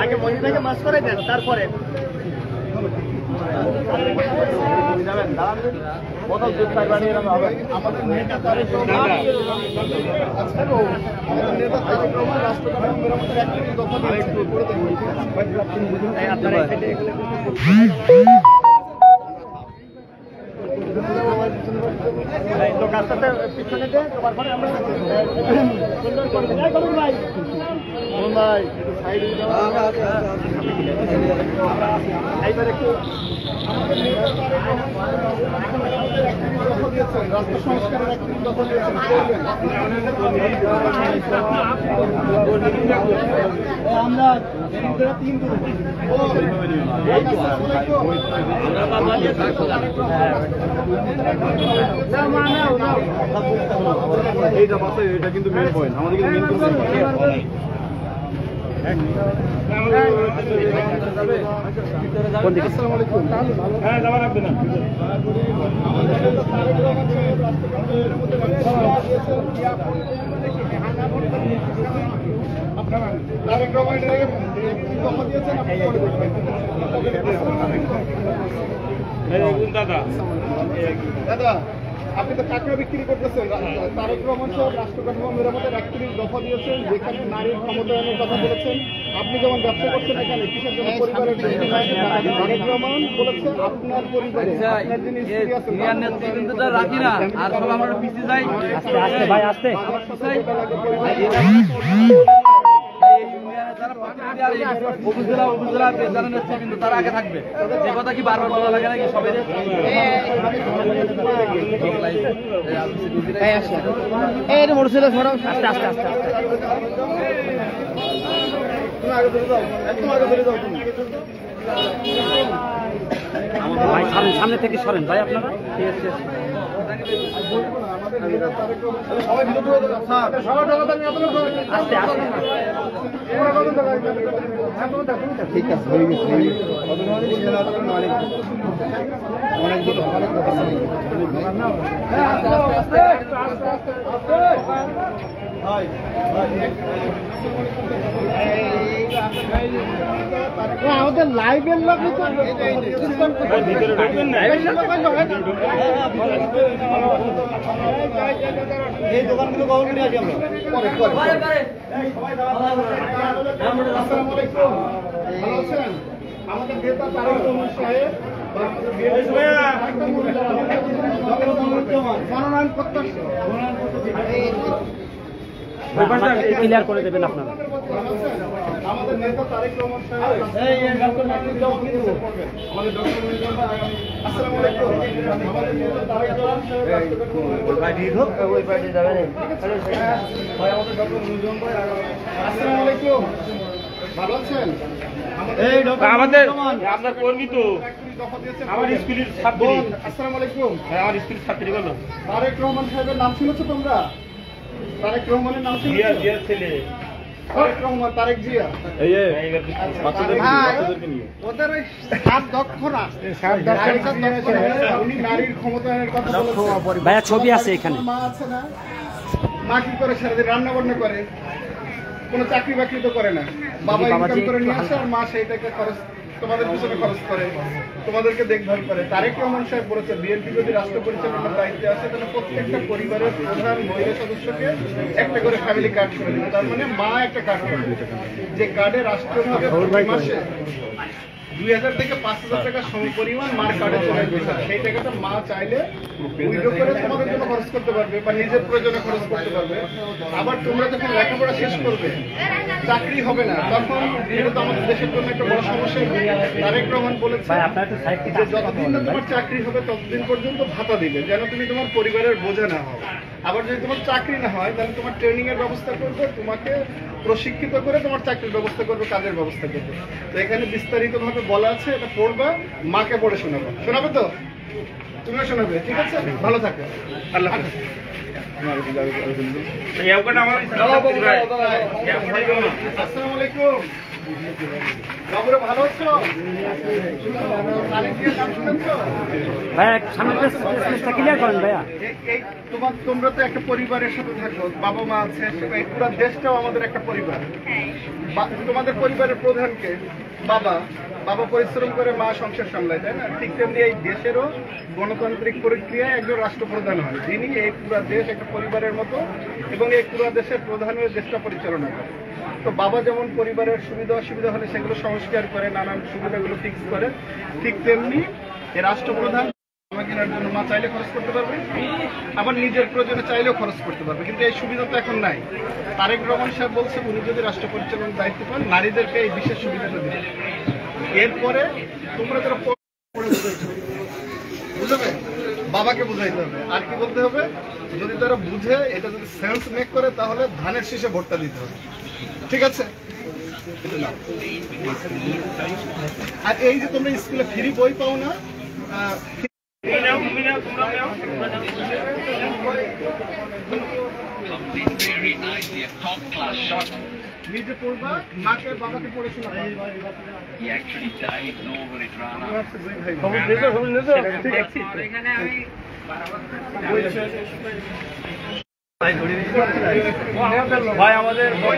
আগে মহিলাকে মাছ করে দেন, তারপরে লোক আস্তে পিছনে দেয়, তারপরে আমরা সুন্দর করে ভাই ভাই এইবার একটু রাষ্ট্র সংস্কারের আমরা তিন এটা কিন্তু মেন পয়েন্ট আমাদের কিন্তু মেন পয়েন্ট হ্যাঁ যাওয়া লাগবে না। দাদা দাদা আপনি তো কাঁকড়া বিক্রি করতেছেন। তারেক রহমান সাহেব রাষ্ট্র কাঠামো মেরামতের 31 দফা দিয়েছেন, যেখানে নারীর ক্ষমতায়নের কথা বলেছেন। আপনি যেমন ব্যবসা করছেন এখানে কিসের জন্য পরিবারের তারেক রহমান বলেছে আপনার পরিবারে আপনার যিনি স্ত্রী আছেন রাখি না আর সব আমরা পিছিয়ে যাই। আস্তে আস্তে ভাই আস্তে কিন্তু তারা আগে থাকবে, যে কথা কি বারবার বলা লাগে নাকি সবাই মোটরসাইকেল সরো আস্তে আস্তে আস্তে ভাই সামনে থেকে সরেন ভাই আপনারা। ঠিক আছে আস্তে আস্তে ঠিক আছে হয়ে গেছে আমাদের লাইভের লোক এই দোকানগুলো কখন নিয়ে আসি আমরা আমাদের নেতা তারেক রহমান সাহেব মনোনয়ন প্রত্যাশী ক্লিয়ার করে দেবেন আপনারা। আমাদের নেতা তারেক রহমান সাহেব আসসালামু আলাইকুম। আমাদের নেতা তারেক রহমান সাহেব ওই পার্টি যাবেন ভাই আমাদের ডক্টর নুরুজ্জামান ভাই আসসালামু আলাইকুম ভালো আছেন? আমাদের আপনার কর্মী তো আমার স্কুলের ছাত্রী। আসসালামু আলাইকুম। হ্যাঁ আমার স্কুলের ছাত্রী বলো। তারেক রহমান সাহেবের নাম শুনেছো তোমরা? তারেক রহমানের নাম শুনেছো? জিয়া ছেলে তারেক রহমান, তারেক জিয়া। এই ওদের ওই সাত দক্ষ না, উনি নারীর ক্ষমতায়নের কথা বলেছেন। ভাইয়া ছবি আছে এখানে। মা আছে না, মা কি করে সারাদিন রান্না বান্না করে, কোনো চাকরি বাকরি তো করে না, বাবা ইনকাম করে নিয়ে আসে আর মা সেইটাকে খরচ তোমাদের পিছনে খরচ করে, তোমাদেরকে দেখভাল করে। তারেক রহমান সাহেব বলেছে বিএনপি যদি রাষ্ট্র পরিচালনার দায়িত্বে আসে তাহলে প্রত্যেকটা পরিবারের প্রধান মহিলা সদস্যকে একটা করে ফ্যামিলি কার্ড করে দিবে। তার মানে মা একটা কার্ড করে দিবে, যে কার্ডে রাষ্ট্রভাবে প্রতি মাসে 2000 থেকে 5000 টাকা সমপরিমাণ মার কার্ডে চলে যাবে। সেই টাকাটা মা চাইলে উইথড্র করে তোমাদের জন্য খরচ করতে পারবে বা নিজের প্রয়োজনে খরচ করতে পারবে। আবার তোমরা যখন লেখাপড়া শেষ করবে, চাকরি হবে না, তখন যেহেতু আমাদের দেশের জন্য একটা বড় সমস্যা, তারেক রহমান বলেছে যে যতদিন না তোমার চাকরি হবে ততদিন পর্যন্ত ভাতা দিবে, যেন তুমি তোমার পরিবারের বোঝা না হও। আবার যদি তোমার চাকরি না হয় তাহলে তোমার ট্রেনিং এর ব্যবস্থা করবে, তোমাকে প্রশিক্ষিত করে তোমার চাকরির ব্যবস্থা করবে, কাজের ব্যবস্থা করবে। তো এখানে বিস্তারিত ভাবে বলা আছে, এটা পড়বা, মাকে পড়ে শোনাবে। শোনাবে তো? তুমিও শোনাবে, ঠিক আছে? ভালো থাকো, আল্লাহ হাফেজ। আসসালামু আলাইকুম। বাবুরা ভালো আছো? ভাইয়া সামনে ক্লিয়ার করেন ভাইয়া। তোমরা তো একটা পরিবারের সাথে থাকো, বাবা মা আছে, এই পুরো দেশটাও আমাদের একটা পরিবার। তোমাদের পরিবারের প্রধানকে বাবা বাবা পরিশ্রম করে মা সংসার সামলায়, তাই না? ঠিক তেমনি এই দেশেরও গণতান্ত্রিক প্রক্রিয়ায় একজন রাষ্ট্রপ্রধান হয়, যিনি এই পুরো দেশ একটা পরিবারের মতো এবং এই পুরো দেশের প্রধান হয়ে দেশটা পরিচালনা করে। তো বাবা যেমন পরিবারের সুবিধা অসুবিধা হলে সেগুলো সংস্কার করে, নানান সুবিধাগুলো ফিক্স করে, ঠিক তেমনি এই রাষ্ট্রপ্রধান জামা কেনার জন্য মা চাইলে খরচ করতে পারবে, আবার নিজের প্রয়োজনে চাইলেও খরচ করতে পারবে। কিন্তু এই সুবিধা তো এখন নাই। তারেক রহমান সাহেব বলছে উনি যদি রাষ্ট্র পরিচালনার দায়িত্ব পান, নারীদেরকে এই বিশেষ সুবিধাটা দিবে। এরপরে তোমরা যারা বুঝবে, বাবাকে বুঝাইতে হবে। আর কি বলতে হবে? যদি তারা বুঝে, এটা যদি সেন্স মেক করে, তাহলে ধানের শীষে ভোটটা দিতে হবে। ঠিক আছে? আর এই যে তোমরা স্কুলে ফ্রি বই পাও না, নিজে পড়বা, মাকে বাবাকে পড়ে শোনাবা। ভাই আমাদের ভাই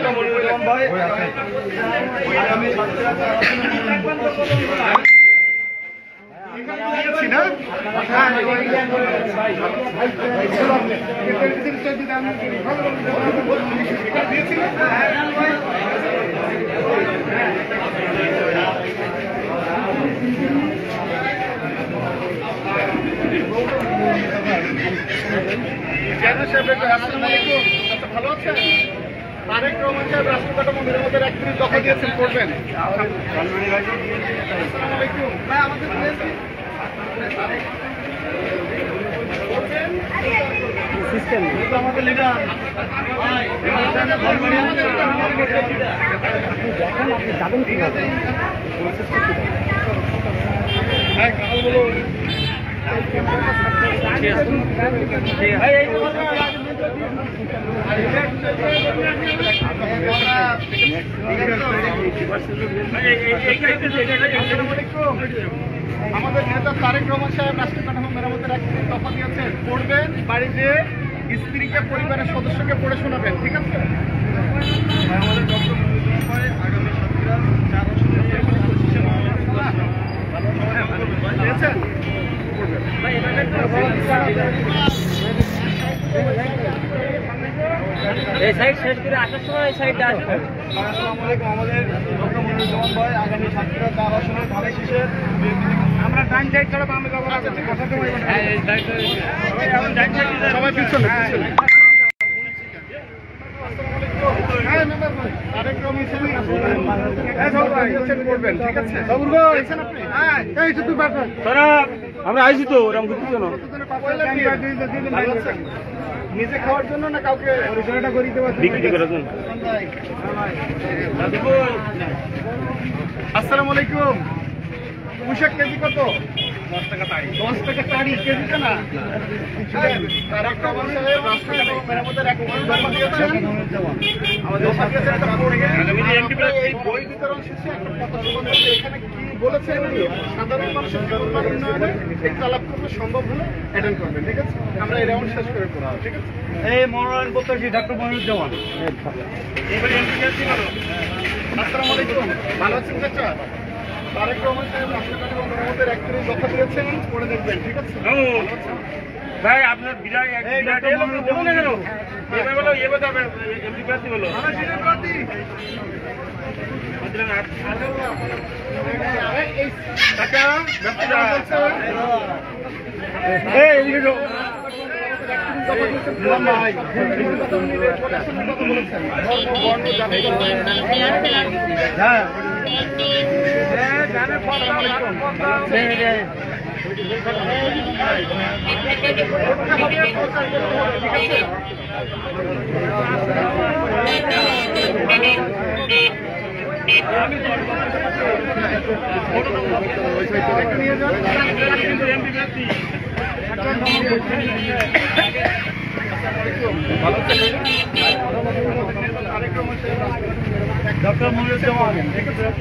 ভালো আছেন? তারেক রহমান সাহেব রাষ্ট্র কাঠামো মেরামতের 31 দফা দিয়েছেন, করবেন। আমাদের লিডার আপনি যাবেন কিভাবে? আমাদের নেতা তারেক রহমান সাহেব রাষ্ট্র কাঠামো মেরামতের 31 দফা দিয়েছেন, পড়বেন, বাড়িতে স্ত্রীকে পরিবারের সদস্যকে পড়ে শোনাবেন। ঠিক আছে? আমাদের আগামী 4 এই সাইড শেষ করে আসার সময় এই সাইডটা আসবে। আমাদের ডক্টর মনিরুজ্জামান ভাই আগামী 7টা 4 আসনের ধানের শীষের আমরা ডান সাইড ছাড়া বামে যাবো। সবাই পিছনে আমরা আইছি তো ওরকম নিজে খাওয়ার জন্য না কাউকে বিক্রি করার জন্য। আসসালামু আলাইকুম। পুঁইশাক কেজি কত? 10 টাকা তাড়ি। 10 টাকা তাড়ি কেজিতে না? তারেক রহমান সাহেব রাষ্ট্র কাঠামো মেরামতের 31 দফা দিয়েছেন। আমাদের সাথে একটা এই বই বিতরণ শেষে একটা কথা বলতে, এখানে কি বলেছেন সাধারণ মানুষের জীবনমান উন্নয়নে একটু আলাপ করলে সম্ভব হলে অ্যাটেন্ড করবেন। ঠিক আছে? আমরা এই রাউন্ড শেষ করে পড়া। ঠিক আছে? এই মনোনয়ন প্রত্যাশী ডক্টর মনিরুজ্জামান। আসসালামু আলাইকুম। ভালো আছেন চাচা? তারেক রহমান সাহেব রাষ্ট্র কাঠামো মেরামতের 31 দফা দিয়েছেন, পড়ে দেখবেন। ঠিক আছে? ভাই আপনার বিরাট নিয়ে যান। আলাইকুম। ভালো আছেন? ডক্টর মনিরুজ্জামান।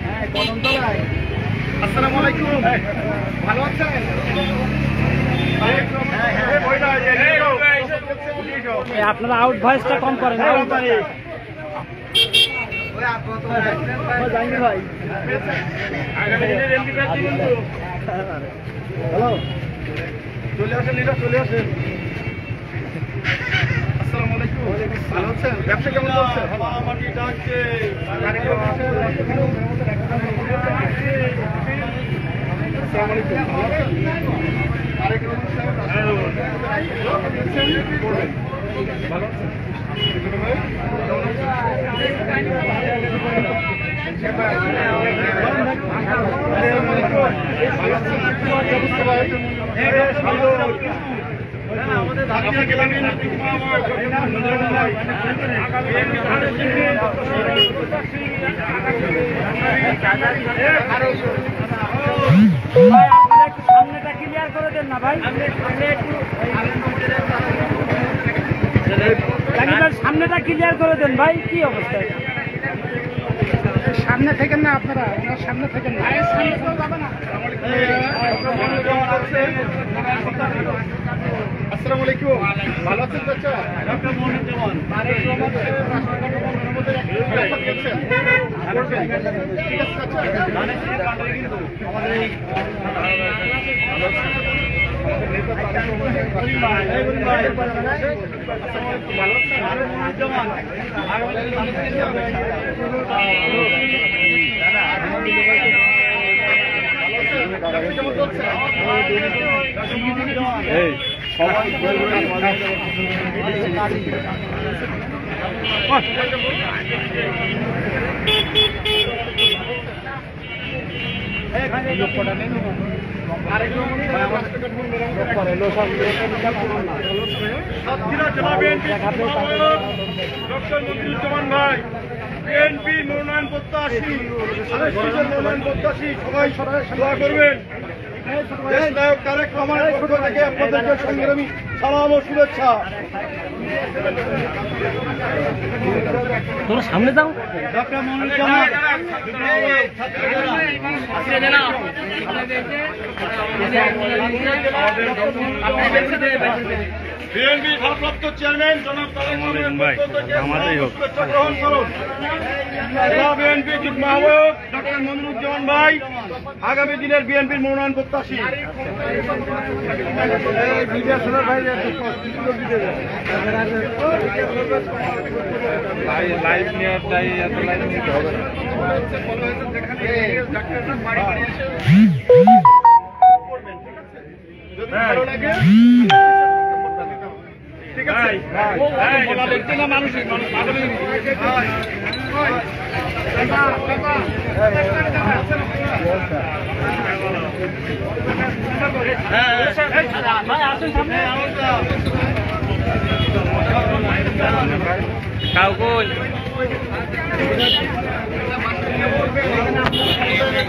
হ্যাঁ, কদমতলায়। আসসালামু আলাইকুম। ভালো আছেন? আপনারা আউট ভয়েসটা কম করেন। হ্যালো, চলে আসেন লিডার, চলে আসেন। আসসালামু আলাইকুম। ভালো আছেন? ব্যবসা কেমন চলছে? মাটি ডাকছে। আসসালামু আলাইকুম। ভালো আছেন? আরেকটু ভালো আছেন? সামনেটা ক্লিয়ার করে দেন না ভাই, সামনেটা ক্লিয়ার করে দেন ভাই। কি অবস্থা? সামনে থেকে না, আপনারা সামনে থেকে না। আসসালামু আলাইকুম। ভালো আছেন চাচা? ডক্টর মনিরুজ্জামান। ঠিক আছে ডক্টর মনিরুজ্জামান ভাই, বিএনপি মনোনয়ন প্রত্যাশী, মনোনয়ন প্রত্যাশী, সবাই দোয়া করবেন। দেশ নায়ক তারেক রহমানের পক্ষ থেকে আপনাদেরকে সংগ্রামী সালাম ও শুভেচ্ছা। তোমরা সামনে যাও। ডক্টর মনিরুজ্জামান বিএনপি ভারপ্রাপ্ত চেয়ারম্যান জনাব তারেক রহমানের পক্ষ থেকে শুভেচ্ছা গ্রহণ করুন। জেলা বিএনপি যুগ্ম আহ্বায়ক ডক্টর মনিরুজ্জামান ভাই আগামী দিনের বিএনপির মনোনয়ন প্রত্যাশী। লাইভ নেওয়ার চাই, এত লাইভ নিতে হবে না। ভালো লাগে ঠিক আছে।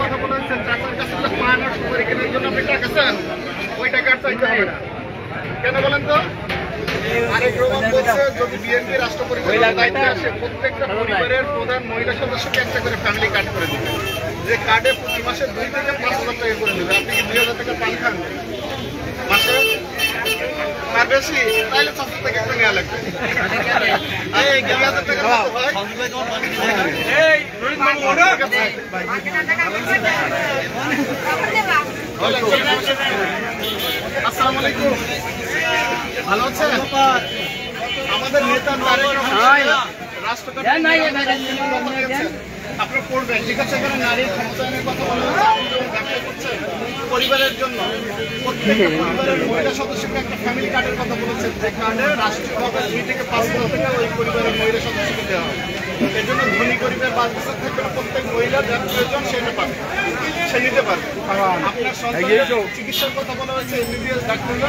কথা বলেছেন চাচার কাছে পাওয়ানোর সময় কেনার জন্য আপনি টাকা চান, ওই টাকা চাইতে হবে না। কেন বলেন তো? আরেক রকম বলছে যদি বিএনপি রাষ্ট্র পরিচালনার দায়িত্বে আসে প্রত্যেকটা পরিবারের প্রধান মহিলা সদস্যকে একটা করে ফ্যামিলি কার্ড করে দেবে, যে কার্ডে প্রতি মাসে 2 থেকে 5,000 টাকা করে দেবে। আপনি কি 2,000 টাকা পান খান মাসে? আর বেশি তাহলে 700 টাকা একটা নেওয়া লাগবে। 2,000 টাকা হয়। আসসালামু আলাইকুম। ভালো আছেন? আমাদের নেতা তারেক রহমান রাষ্ট্রপতি আপনারা পড়বেন, ঠিক আছে? এখানে নারীর ক্ষমতায়নের কথা বলা হচ্ছে, ব্যবসা করছেন পরিবারের জন্য প্রত্যেকটা পরিবারের মহিলা সদস্যকে একটা ফ্যামিলি কার্ডের কথা বলেছেন, যে কার্ডে রাষ্ট্রীয়ভাবে 2 থেকে 5,000 টাকা ওই পরিবারের মহিলা সদস্যকে দেওয়া হবে। এর জন্য ধনী গরিবের 5 বছর থাকবে না, প্রত্যেক মহিলার যার প্রয়োজন সেটা পাবে, সে নিতে পারবে। আপনার সন্তানের চিকিৎসার কথা বলা হয়েছে, এমবিবিএস ডাক্তাররা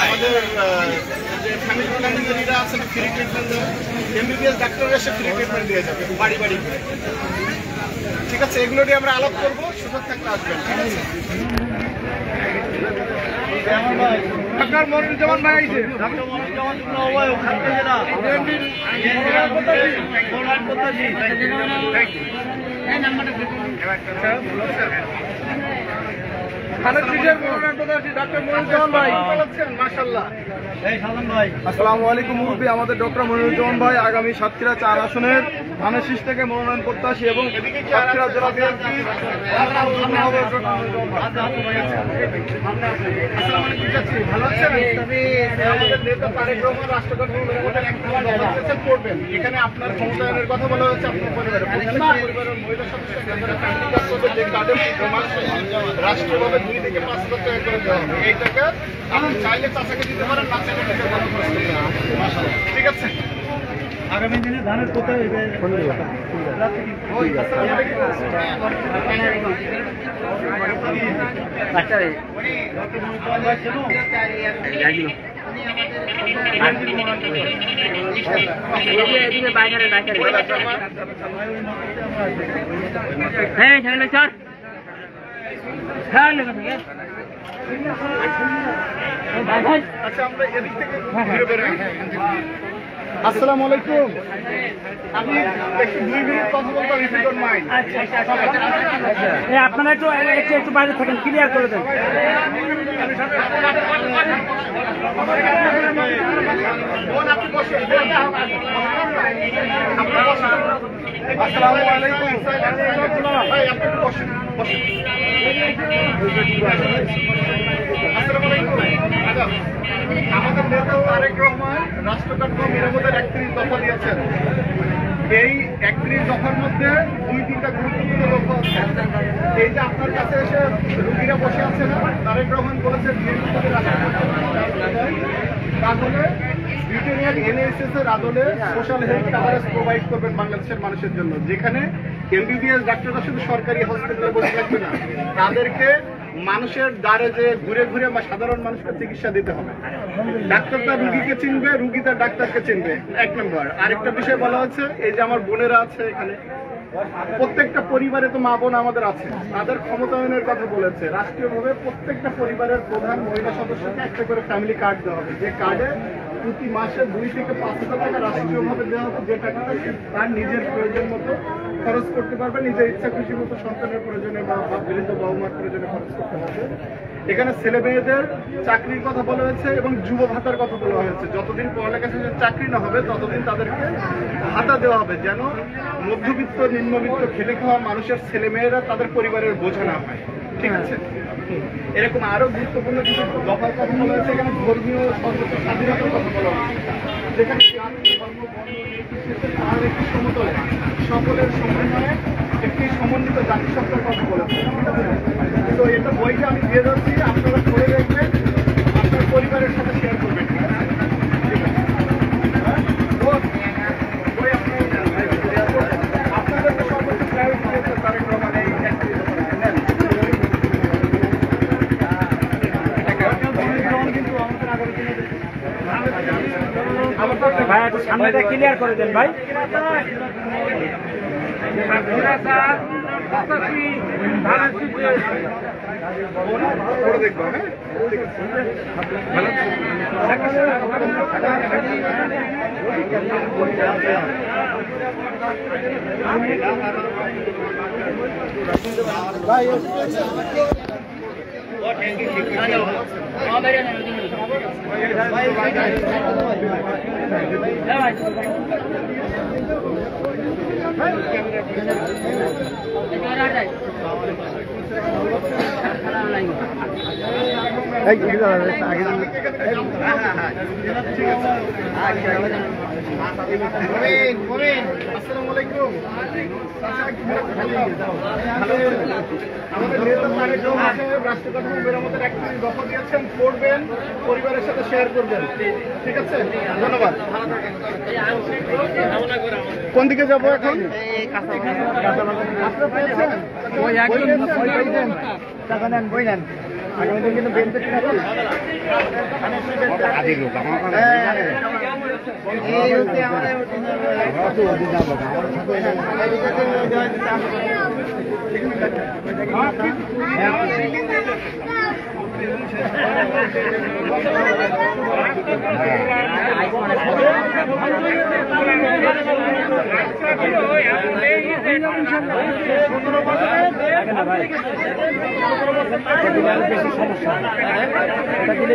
আমাদের যে ফ্যামিলি প্ল্যানিংয়েরা আছেন ফ্রি ট্রিটমেন্ট দেয়, এমবিবিএস ডাক্তাররা এসে ফ্রি ট্রিটমেন্ট দিয়ে যাবে বাড়ি বাড়ি করে, ঠিক আছে? এগুলো নিয়ে আমরা আলাপ করবো, সুযোগ থাকলে আসবেন, ঠিক আছে? ডাক্তার মনিরুজ্জামান ভাই আইছে। আসসালামু আলাইকুম মুরব্বী, আমাদের ডক্টর মনিরুজ্জামান ভাই আগামী সাতক্ষীরা 4 আসনের ধানের শীষ থেকে মনোনয়ন প্রত্যাশী এবং সাতক্ষীরা জেলা বিএনপি এখানে আপনার ক্ষমতায়নের কথা বলা হচ্ছে। আপনার পরিবারের মহিলা সদস্য রাষ্ট্রীয়ভাবে 2 থেকে 5 লাখ টাকা করে দেওয়া হবে। এই টাকা আপনি চাইলে চাচাকে দিতে পারেন, না চাইলে ঠিক আছে। আগামী দিনে ধানের কোথায় আচ্ছা আমরা এদিক থেকে আসসালামু আলাইকুম, আমি একটু 2 মিনিট কথা বলতাম, ইফ ইউ ডোন্ট মাইন্ড। আপনারা একটু বাইরে থাকেন, ক্লিয়ার করে দেন। আসসালামু আলাইকুম ভাই, আপনি একটু বসেন। আসসালামু আলাইকুম। আমাদের নেতা তারেক রহমান রাষ্ট্র কাঠামো মেরামতের 31 দফা দিয়েছেন। এই 31 দফার মধ্যে 2-3টা গুরুত্বপূর্ণ দফা আছে। এই যে আপনার কাছে এসে রুগীরা বসে আছে না, তারেক রহমান বলেছে তাহলে ব্রিটেনিয়ান এনএসএস এর আদলে সোশ্যাল হেলথ কাভারেজ প্রোভাইড করবেন বাংলাদেশের মানুষের জন্য, যেখানে এমবিবিএস ডাক্তাররা শুধু সরকারি হসপিটালে বসে থাকবে না, তাদেরকে মানুষের দ্বারে যে ঘুরে ঘুরে বা সাধারণ মানুষকে চিকিৎসা দিতে হবে। ডাক্তার তার রুগীকে চিনবে, রুগী তার ডাক্তারকে চিনবে, 1 নম্বর। আরেকটা বিষয় বলা হচ্ছে, এই যে আমার বোনেরা আছে এখানে, প্রত্যেকটা পরিবারে তো মা বোন আমাদের আছে, তাদের ক্ষমতায়নের কথা বলেছে। রাষ্ট্রীয়ভাবে প্রত্যেকটা পরিবারের প্রধান মহিলা সদস্যকে একটা করে ফ্যামিলি কার্ড দেওয়া হবে, যে কার্ডে প্রতি মাসে 2 থেকে 5 হাজার টাকা রাষ্ট্রীয়ভাবে দেওয়া হবে, যে টাকাটা তার নিজের প্রয়োজন মতো খরচ করতে পারবে, নিজের ইচ্ছা খুশি মতো সন্তানের প্রয়োজনে বা বৃদ্ধ বাবা মার প্রয়োজনে খরচ করতে পারবে। এখানে ছেলে মেয়েদের চাকরির কথা বলা হয়েছে এবং যুব ভাতার কথা বলা হয়েছে। যতদিন পড়ালেখা শেষে চাকরি না হবে ততদিন তাদেরকে ভাতা দেওয়া হবে, যেন মধ্যবিত্ত নিম্নবিত্ত খেটে খাওয়া মানুষের ছেলে মেয়েরা তাদের পরিবারের বোঝা না হয়। ঠিক আছে, এরকম আরো গুরুত্বপূর্ণ কিছু দফার কথা বলা হয়েছে। এখানে ধর্মীয় সর্বোচ্চ স্বাধীনতার কথা বলা হয়েছে, যেখানে ধর্ম বর্ণ নির্বিশেষে তার একটি সমতলে সকলের সমন্বয়ে একটি সমন্বিত জাতিসত্তার কথা বলেছে। তো এটা বইটা আমি দিয়ে যাচ্ছি, আপনারা পড়ে দেখবেন, আপনার পরিবারের সাথে শেয়ার করবেন। আপনাদেরকে সর্বোচ্চ প্রায়োরিটি দিয়েছে তারেক রহমান এই ভাই একটু সামনেটা ক্লিয়ার করে দেন ভাই। করে দেখবো, হ্যাঁ ভাই আসসালামু আলাইকুম। আমাদের নেতা তারেক রহমান সাহেব রাষ্ট্র কাঠামো মেরামতের 31 দফা দিয়েছেন, পড়বেন, পরিবারের সাথে শেয়ার করবেন। ঠিক আছে, ধন্যবাদ। কোন দিকে যাবো এখন? আপনারা পেয়েছেন? টাকা নেন, বই নেন। আগামী দিন কিন্তু বেঞ্চে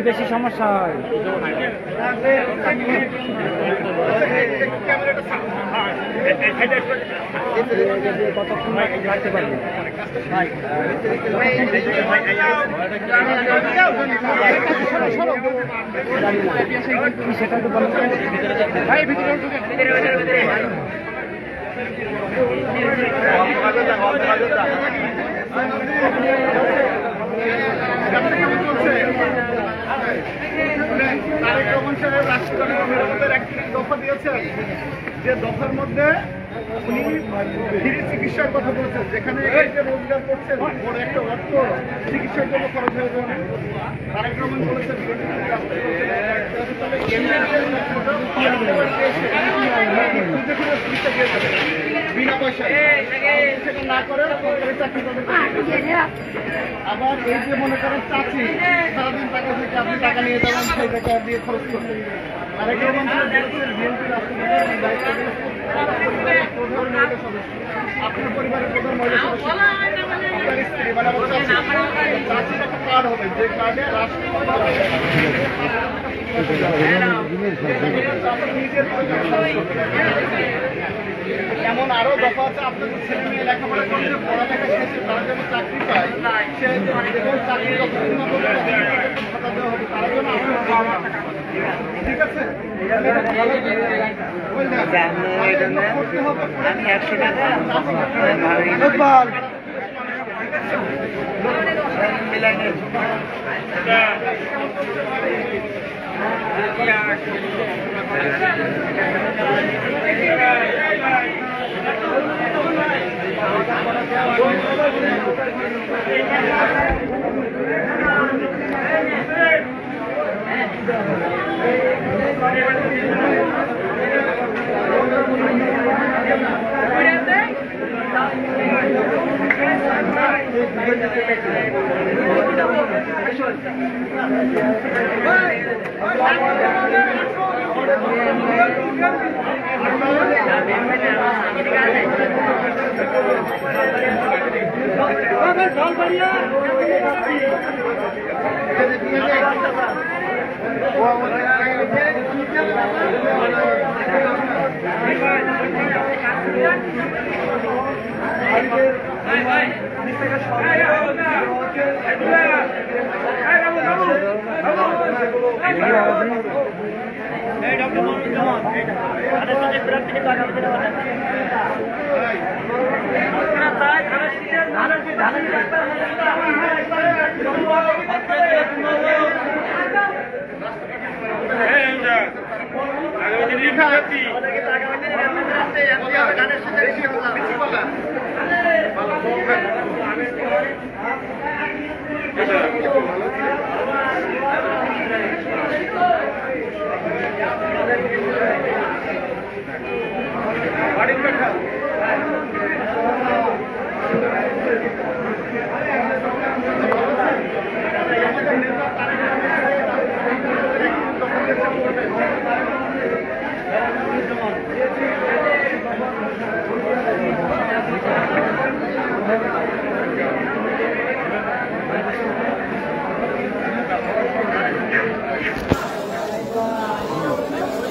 বেশি সমস্যা হয়। কতক্ষণ রাখতে পারবে? সেটা তো বলেন। যে দফার মধ্যে উনি ফ্রি চিকিৎসার কথা বলছেন, যেখানে এই যে রোজগার করছেন বড় একটা অর্থ চিকিৎসার জন্য খরচ হয়ে যাবে। তারেক রহমান বলেছেন বিনা পয়সায় সেটা না করে সরকারি চাকরি করবে। আবার এই যে মনে করেন চাকরি সারাদিন টাকা থেকে আপনি টাকা নিয়ে যাবেন, সেই টাকা দিয়ে খরচ করবেন। তারেক রহমান বলেছেন বিএনপি রাষ্ট্রপতি দায়িত্ব আপনার পরিবারের প্রধান মহিলা সদস্য আপনার স্ত্রী মানে চাকরির একটা কার্ড হবে, যে কার্ডে এমন আরো দফা আছে। আপনাদের ছেলে মেয়ে লেখাপড়া করে পড়ালেখা শেষে তারা যেন চাকরি পায়, সে চাকরি ভাতা দেওয়া হবে তারা যেন ঠিক আছে।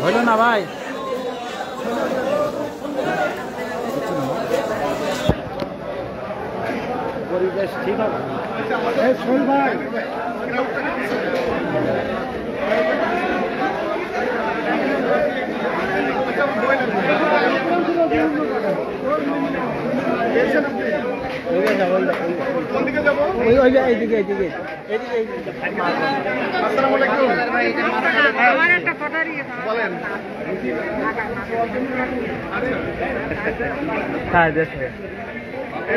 হইল না ভাই, পরিবেশ ঠিক হবে। শোন ভাই,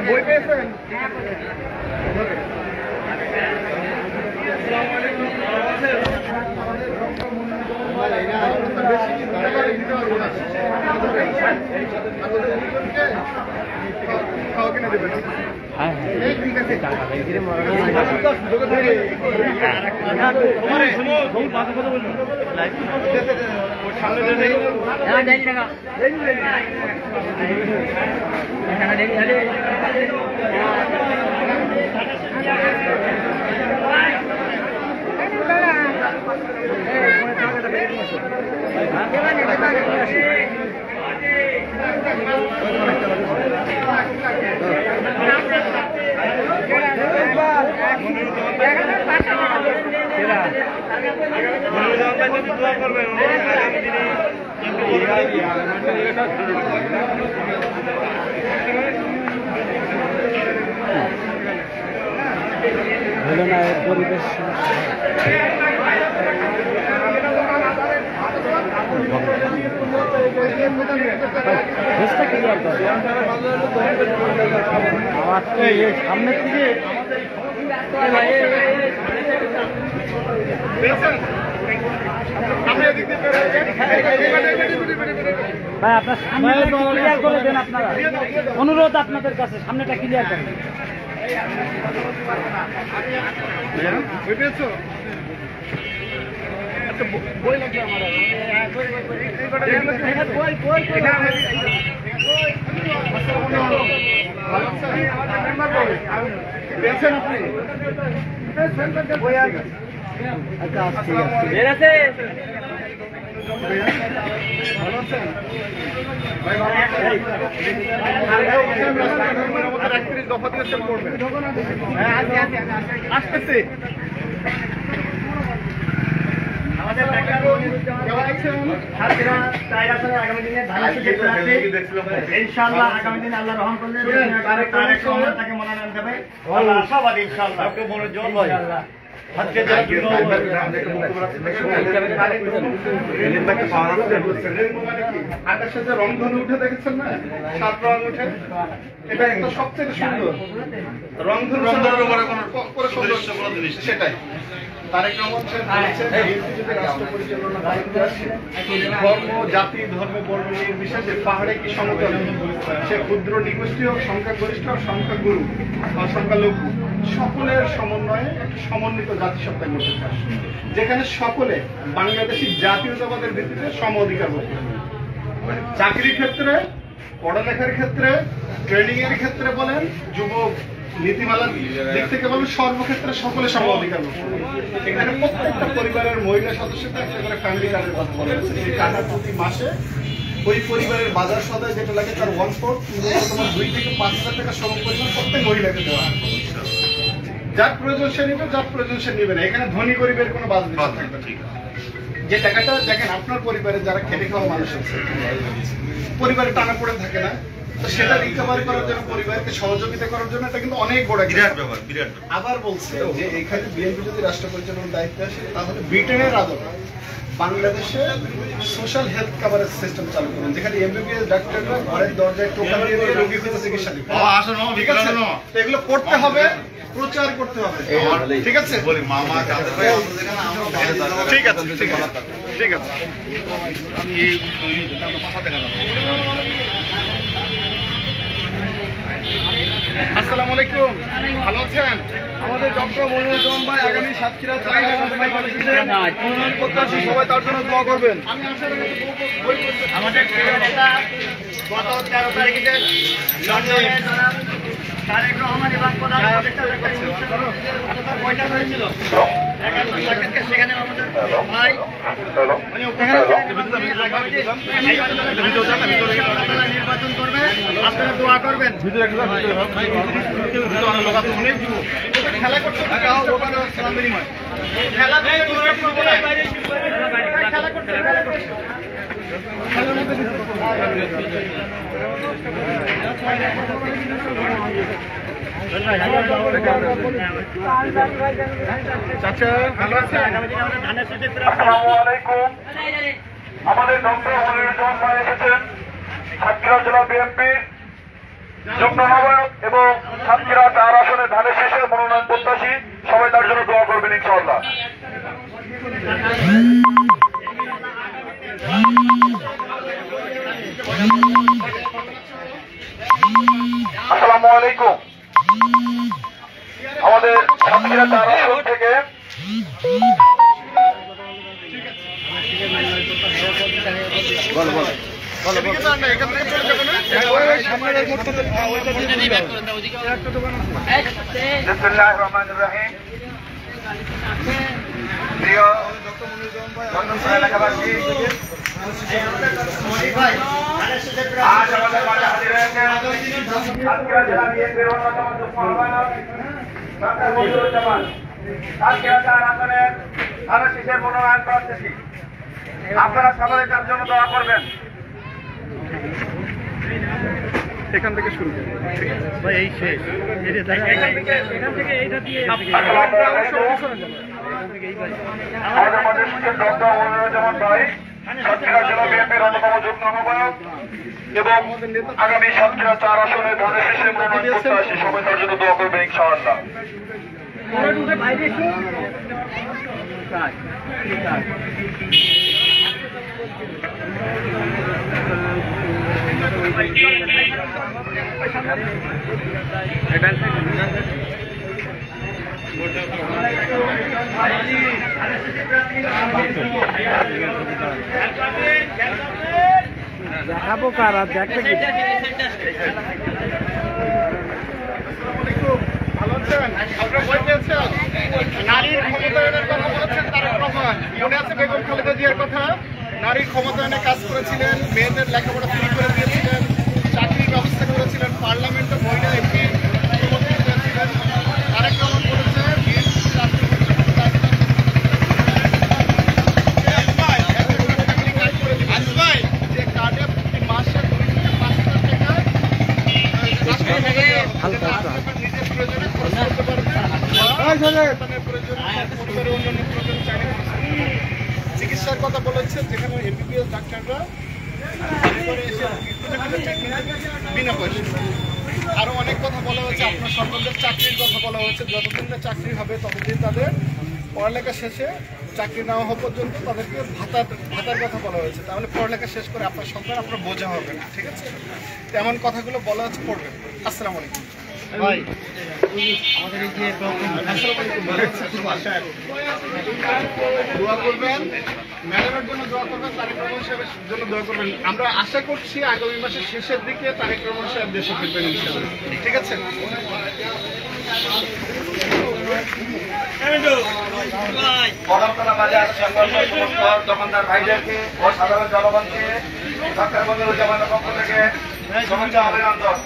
বই পেয়েছেন? খাওয়া কিনে দেবেন। ঠিক আছে হলো না পরিবেশ সামনের থেকে ভাই আপনার সামনেটা ক্লিয়ার করে দেন আপনারা অনুরোধ আপনাদের কাছে সামনেটা ক্লিয়ার করেন বই লাগবে আসতেছে আমাদের আগামী দিনে ইনশাআল্লাহ আগামী দিনে আল্লাহ রহম করলে তাকে মনোনয়ন দেবে আল্লাহ আশাবাদী ইনশাআল্লাহ ইনশাআল্লাহ আকাশে যে রংধনু উঠে দেখেছেন না 7 রং উঠে এটা একটা সবচেয়ে সুন্দর রংধনু সেটাই তারেক রহমান রাষ্ট্র পরিচালনা ধর্ম জাতি ধর্ম বর্ণ নির্বিশেষে পাহাড়ে কি সমতলে সে ক্ষুদ্র নিগোষ্ঠী হোক সংখ্যাগরিষ্ঠ সংখ্যাগুরু বা সংখ্যালঘু সকলের সমন্বয়ে একটা সমন্বিত জাতিসত্তা করতে চায় যেখানে সকলে বাংলাদেশি জাতীয়তাবাদের ভিত্তিতে সম অধিকার করতে চাকরির ক্ষেত্রে পড়ালেখার ক্ষেত্রে ট্রেনিং এর ক্ষেত্রে বলেন যুবক নীতিমালার দিক থেকে বলেন সর্বক্ষেত্রে সকলে সম অধিকার এখানে প্রত্যেকটা পরিবারের মহিলা সদস্যদের একটা করে ফ্যামিলি কার্ডের কথা বলা হয়েছে এই কার্ডের প্রতি মাসে ওই পরিবারের বাজার সদায় যেটা লাগে তার 1/4 তোমার 2 থেকে 5,000 টাকা সম পরিমাণ প্রত্যেক মহিলাকে দেওয়া হয় যার প্রয়োজন সে নিবে যার প্রয়োজন সে নিবে না এখানে ধনী গরিবের কোনো বাদ বিভাগ থাকবে না যে টাকাটা দেখেন আপনার পরিবারে যারা খেটে খাওয়া মানুষ আছে পরিবারে টানা পড়ে থাকে না তো সেটা রিকভারি করার জন্য পরিবারকে সহযোগিতা করার জন্য এটা কিন্তু অনেক বড় বিরাট ব্যাপার বিরাট আবার বলছে যে এখানে বিএনপি যদি রাষ্ট্র পরিচালনার দায়িত্বে আসে তাহলে ব্রিটেনের আদলে বাংলাদেশে সোশ্যাল হেলথ কভারেজ সিস্টেম চালু করুন যেখানে এমবিবিএস ডাক্তাররা ঘরের দরজায় টোকা দিয়ে রোগী হতে চিকিৎসা দিবে এগুলো করতে হবে প্রচার করতে হবে ঠিক আছে বলি মামা ঠিক আছে ঠিক আছে ঠিক আছে আসসালামু আলাইকুম ভালো আছেন আমাদের ডক্টর মনিরুজ্জামান ভাই আগামী সাতক্ষীরা প্রত্যাশী সবাই তার জন্য দোয়া করবেন আমাদের গত 13 তারিখে তারেক রহমান এবং প্রধান বৈঠক হয়েছিল সেখানে আমাদের ভাই নির্বাচন করবে আপনারা দোয়া করবেন খেলা করতে খেলা আমাদের ডক্টর মনিরুজ্জামান ভাই এসেছেন সাতক্ষীরা জেলা বিএনপির যুগ্ম আহ্বায়ক এবং সাতক্ষীরা 4 আসনের ধানের শীষের মনোনয়ন প্রত্যাশী সবাই তার জন্য দোয়া করবেন ইনশাআল্লাহ। আসসালামু আলাইকুম। আমাদের সাতক্ষীরা 4 আসন থেকে বিসমিল্লাহির রহমানির রহিম। প্রিয় চন্দনপুর এলাকাবাসী, আজ আমাদের মাঝে হাজির হয়েছেন সাতক্ষীরা জেলা বিএনপির অন্যতম যুগ্ম আহ্বায়ক ডক্টর মনিরুজ্জামান, সাতক্ষীরা 4 আসনের ধানের শীষের মনোনয়ন প্রার্থী। আপনারা সকলে তার জন্য দোয়া করবেন। এখান থেকে শুরু করি। ভাই এই শেষ এখান থেকে এইটা দিয়ে আমাদের মাঝে ডক্টর মনিরুজ্জামান ভাই, সাতক্ষীরা জেলা বিএনপির অন্যতম যুগ্ম আহ্বায়ক এবং আগামী সাতক্ষীরা 4 আসনে ধানের শীষের মনোনয়ন প্রত্যাশী। সবাই তার জন্য দোয়া করবেন ইনশাআল্লাহ। দেখাবো কার আর দেখতে কি ভালো আছেন? আপনারা বই পেয়েছেন? নারীর ক্ষমতায়নের কথা বলেছেন তারেক রহমান। মনে আছে বেগম খালেদা জিয়ার কথা? নারীর ক্ষমতায়নে কাজ করেছিলেন, মেয়েদের লেখাপড়া ফ্রি করে দিয়েছিলেন, চাকরির ব্যবস্থা করেছিলেন, পার্লামেন্টে মহিলা এমপি প্রমোশন করেছিলেন। তারেক রহমান বলেছে যে কার্ডে প্রতি মাসে 2 থেকে 5 হাজার টাকা নিজের প্রয়োজনে খরচ করতে পারবে, পরিবারের অন্যান্য প্রয়োজন চাইলে চিকিৎসার কথা বলেছেন, যেখানে এমবিবিএস ডাক্তাররা এসে বিনা পয়সা। আরো অনেক কথা বলা হয়েছে, আপনার সকলদের চাকরির কথা বলা হয়েছে। যতদিন না চাকরি হবে ততদিন তাদের পড়ালেখা শেষে চাকরি নেওয়া হওয়া পর্যন্ত তাদেরকে ভাতার কথা বলা হয়েছে। তাহলে পড়ালেখা শেষ করে আপনার সন্তান আপনার বোঝা হবে না, ঠিক আছে? তেমন কথাগুলো বলা হচ্ছে, পড়বেন। আসসালামু আলাইকুম ভাই। আমাদের এই যে দোয়া করবেন, ম্যাডামের জন্য দোয়া করবেন, তারেক রহমান সাহেবের জন্য দোয়া করবেন। আমরা আশা করছি আগামী মাসের শেষের দিকে তারেক রহমান সাহেব দেশে ফিরবেন ইনশাআল্লাহ, ঠিক আছে? কদমতলা বাজার সংলগ্ন সমস্ত দোকানদার ভাইদেরকে ও সাধারণ জনগণকে ডক্টর মনিরুজ্জামানের পক্ষ থেকে শুভেচ্ছা অভিনন্দন।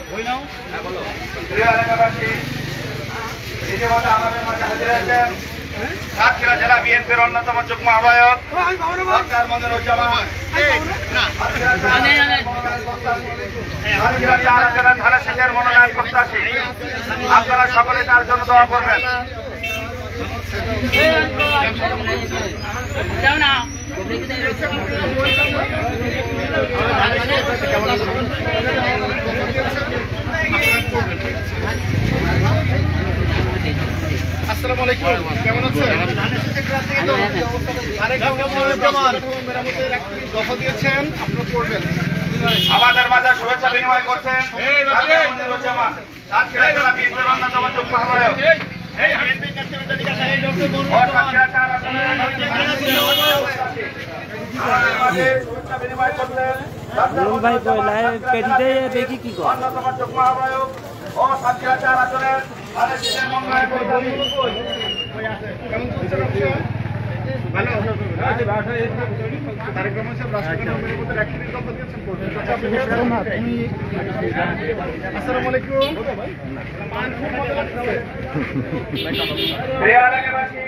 প্রিয় এলাকাবাসী, ইতিমধ্যে আমাদের মাঝে হাজির হয়েছেন সাতক্ষীরা জেলা বিএনপির অন্যতম যুগ্ম আহ্বায়ক ডক্টর মনিরুজ্জামান, সাতক্ষীরা 4 আসনের ধানের শীষের মনোনয়ন প্রত্যাশী। আপনারা সকলে তার জন্য দোয়া করবেন। আসসালামু আলাইকুম, কেমন আছেন? মেরামতের একটি দফা দিয়েছেন, আপনারা করবেন। আমাদের মাঝে শুভেচ্ছা বিনিময় করছেন ডক্টর মনিরুজ্জামান, সাতক্ষীরা জেলা বিএনপির অন্যতম যুগ্ম আহ্বায়ক। ভাই পেটিতে দেখি কি কর অন্যতম যুগ্ম আহ্বায়ক ও সাতক্ষীরা 4 আসনের ধানের শীষের মনোনয়ন প্রত্যাশী। কেমন চলছে ব্যবসা? ভালো। তারেক রহমান সাহেব রাষ্ট্রপতি মেরামতের একটি দফা দিয়েছেন, করবেন। আসসালামু আলাইকুম। প্রিয় এলাকাবাসী,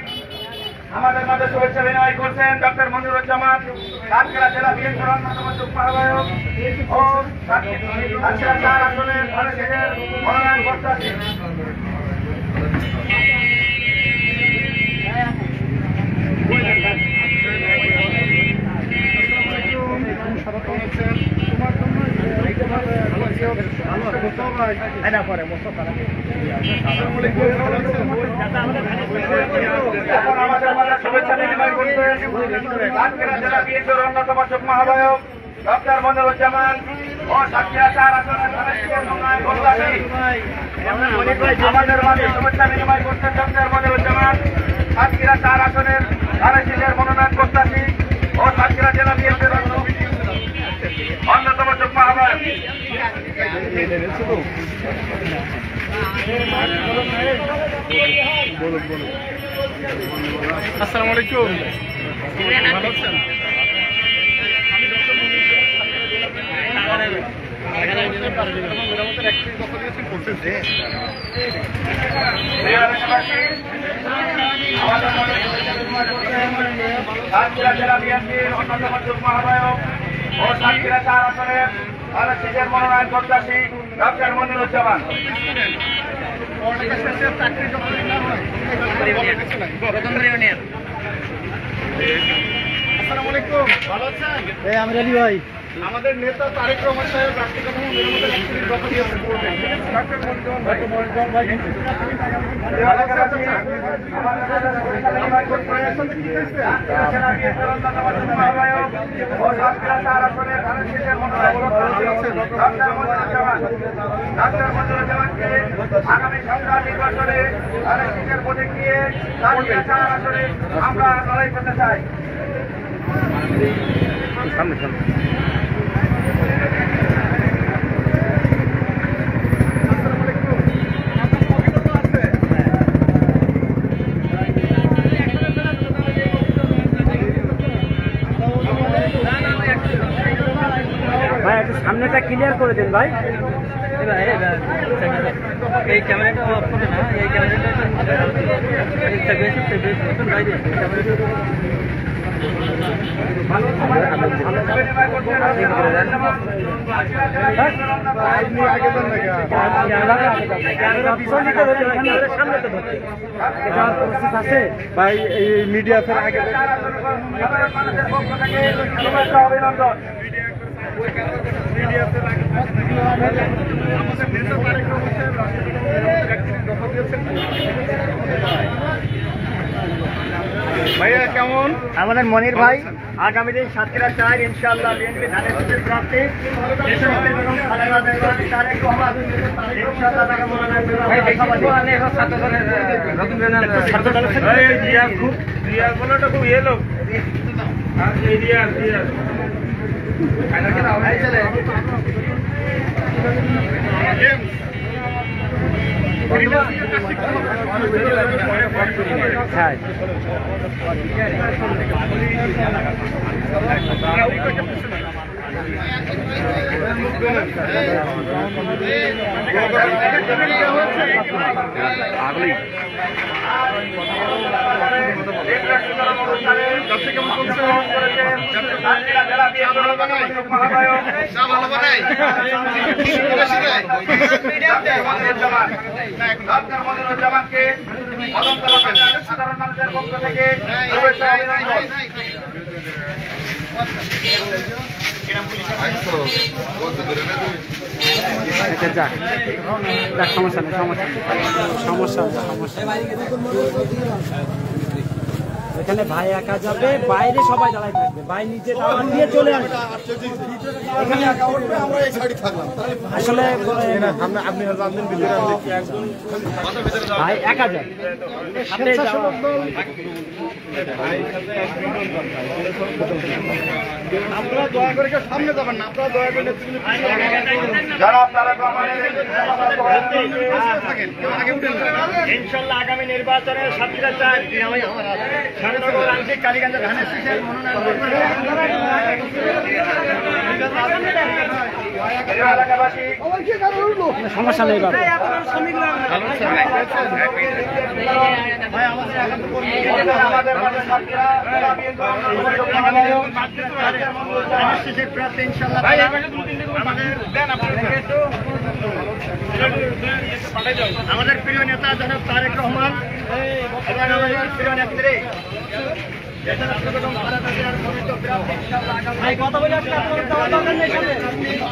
আমাদের মাঝে শুভেচ্ছা বিনিময় করছেন ডক্টর মনিরুজ্জামান, সাতক্ষীরা জেলা বিএনপির অন্যতম যুগ্ম আহ্বায়ক ও সাতক্ষীরা 4 আসনের ধানের শীষের মনোনয়ন প্রত্যাশী। এখন আমাদের মাঝে শুভেচ্ছা বিনিময় করছেন সাতক্ষীরা জেলা বিএনপির অন্যতম যুগ্ম আহ্বায়ক ডক্টর মনিরুজ্জামান ও সাতক্ষীরা 4 আসনের ধানের শীষের মনোনয়ন প্রত্যাশী। আমাদের মাঝে শুভেচ্ছা বিনিময় করছেন ডক্টর মনিরুজ্জামান, সাতক্ষীরা 4 আসনের ধানের শীষের মনোনয়ন প্রত্যাশী ও সাতক্ষীরা জেলা বিএনপির অন্যতম যুগ্ম আহ্বায়ক। আসসালামু আলাইকুম, ভালো আছেন? সাতক্ষীরা জেলা বিএনপির অন্যতম যুগ্ম আহ্বায়ক ও সাতক্ষীরা 4 আসনের ধানের শীষের মনোনয়ন প্রত্যাশী ডক্টর মনিরুজ্জামান। আসসালামু আলাইকুম, ভালো আছেন? আমি রেডি ভাই। আমাদের নেতা তারেক রহমান সাহেব রাষ্ট্রীয় কাঠামো মেরামতের একটি দফা দিয়েছেন। ডক্টর মনিরুজ্জামান ভাই আগামী সংসদ নির্বাচনে ধানের শীষের ভোটে গিয়ে সাতক্ষীরা 4 আসনে আমরা লড়াই করতে চাই। ভাই একটু সামনেটা ক্লিয়ার করে দেন ভাই। এই ক্যামেরাটা অফ করে না, এই ক্যামেরাটা ভাই এই মিডিয়া ফের আগে অভিনন্দন। ভাইয়া কেমন? আমাদের মনির ভাই আগামী দিন সাতক্ষীরা 4 ইনশাআল্লাহ বিএনপি ধানের শীষের প্রার্থী দেশনেত্রী বেগম খালেদা জিয়া তারেক রহমান ইনশাআল্লাহ তাকে মনোনয়ন হ্যাঁ মনিরুজ্জামানকে সাধারণ মানুষের পক্ষ থেকে শুভেচ্ছা অভিনন্দন। যাক যাক, সমস্যা নেই, সমস্যা নেই। এখানে ভাই একা যাবে, বাইরে সবাই দাঁড়ায় থাকবে, ভাই নিচে দাঁড়ান দিয়ে চলে আসবে। এখানে আসলে ভাই একা যাবে, সাথে যাওয়া আপনারা দয়া করে কেউ সামনে যাবেন না, আপনারা দয়া করে যারা তারেক রহমানের ইনশাআল্লাহ আগামী নির্বাচনে সাতক্ষীরা 4 শ্যামনগর আংশিক কালীগঞ্জ ধানের শীষের এলাকাবাসী সমস্যা নেই বাবা। আমাদের মাঝে সাতক্ষীরা ধানের শীষের প্রার্থী ইনশাআল্লাহ আমাদের প্রিয় নেতা জনাব তারেক রহমান এবং আমাদের প্রিয় নেত্রী দেশনেত্রী বেগম খালেদা জিয়ার মনোনীত প্রার্থী ইনশাআল্লাহ আগামী ভাই কথা বলে আপনি আপনার দরকার নেই সামনে।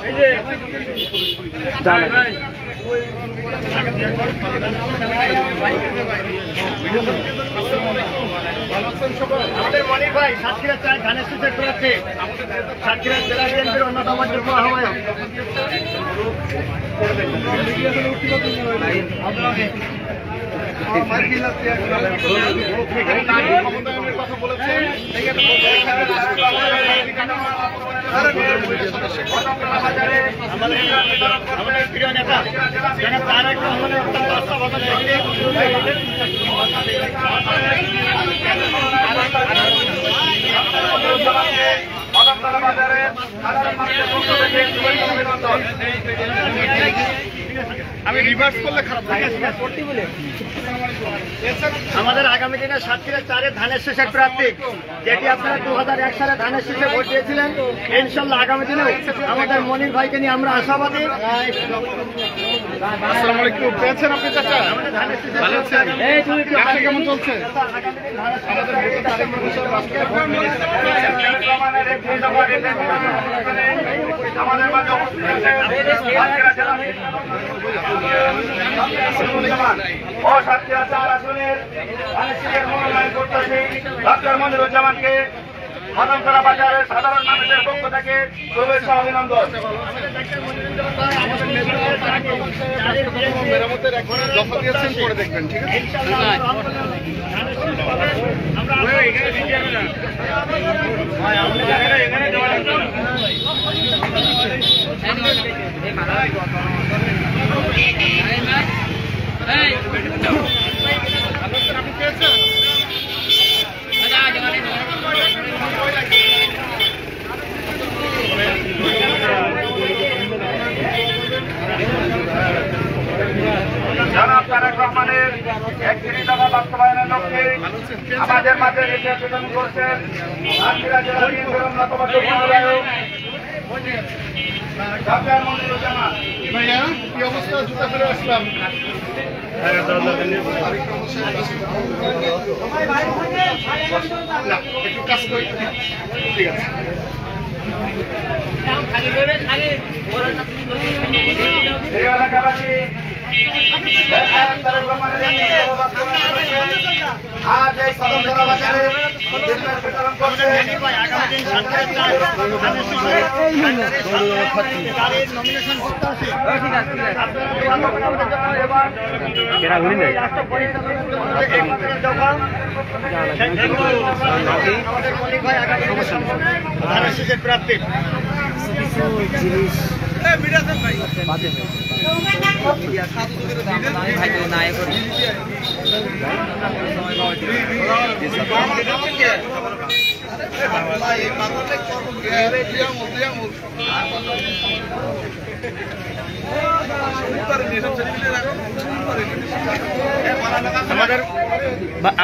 এই যে আমাদের মনির ভাই সাতক্ষীরা 4 ধানের শীষের প্রার্থী, সাতক্ষীরা জেলা বিএনপির অন্যতম যুগ্ম আহ্বায়ক। কথা বলেছেন আমাদের প্রিয় নেতা যারা তারেক রহমানের অত্যন্ত আস্থাভাজন আমি রিভার্স করলে খারাপ লাগে। আমাদের আগামী দিনে সাতক্ষীরা 4 ধানের শীষের প্রার্থী, যেটি আপনারা 2001 সালে ধানের শীষে ভোট দিয়েছিলেন, ইনশাল্লাহ আগামী দিনে আমাদের মনির ভাইকে নিয়ে আমরা আশাবাদী। আসসালামু আলাইকুম। পেয়েছেন আপনি চাচা? আমাদের ধানের শীষের ভালো আছেন? ব্যবসা কেমন চলছে? আমাদের আমাদের মাঝে ও সাতক্ষীরা 4 আসনের ধানের মনোনয়ন করতেছি ডক্টর মনিরুজ্জামানকে মাদামতলা বাজারের সাধারণ মানুষের পক্ষ থেকে শুভেচ্ছা অভিনন্দন। মেরামতের এক দফা দিয়েছেন, পরে দেখবেন, ঠিক আছে? জনাব তারেক রহমানের 31 দফা বাস্তবায়নের লক্ষ্যে আমাদের মাঝে নির্দেশ প্রদান করছেন সাতক্ষীরা জেলা বিএনপির অন্যতম যুগ্ম আহ্বায়ক ডক্টর মনিরুজ্জামান। ভাইয়া কি অবস্থা? জুতা ফেলে আসলাম। না, একটু কাজ করি, ঠিক আছে। এই এলাকাবাসী তারেক রহমানের আজ এই কদমতলা বাজারে বিদ্যুৎ বিতরণ করছেন। আগামী দিন সাতক্ষীরা 4 ধানের শীষে তাদের নমিনেশন করতে আসে। রাষ্ট্র পরিচালনা একমাত্রের দফা আমাদের মনির ভাই আগামী দিনে ধানের শীষের প্রার্থী।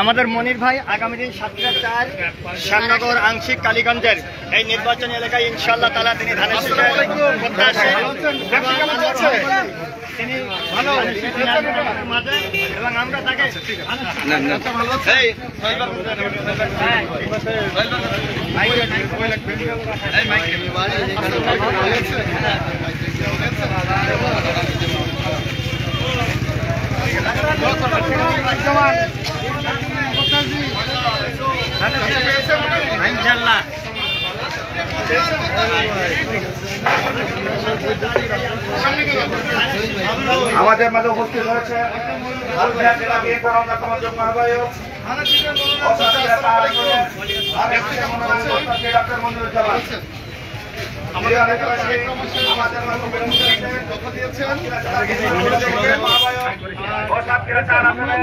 আমাদের মনির ভাই আগামী দিন সাতক্ষীরা 4 শ্যামনগর আংশিক কালীগঞ্জের এই নির্বাচনী এলাকায় ইনশাআল্লাহ তাআলা তিনি ধানের শীষে প্রত্যাশী। তিনি ভালো মাঝে এবং আমরা তাকে ইনশাআল্লাহ আমাদের মাঝে উপস্থিত হয়েছে সাতক্ষীরা জেলা বিএনপির অন্যতম যুগ্ম আহ্বায়ক ডক্টর মনিরুজ্জামান। আমাদের দফা দিয়েছেন। ও সাতক্ষীরা 4 আসনে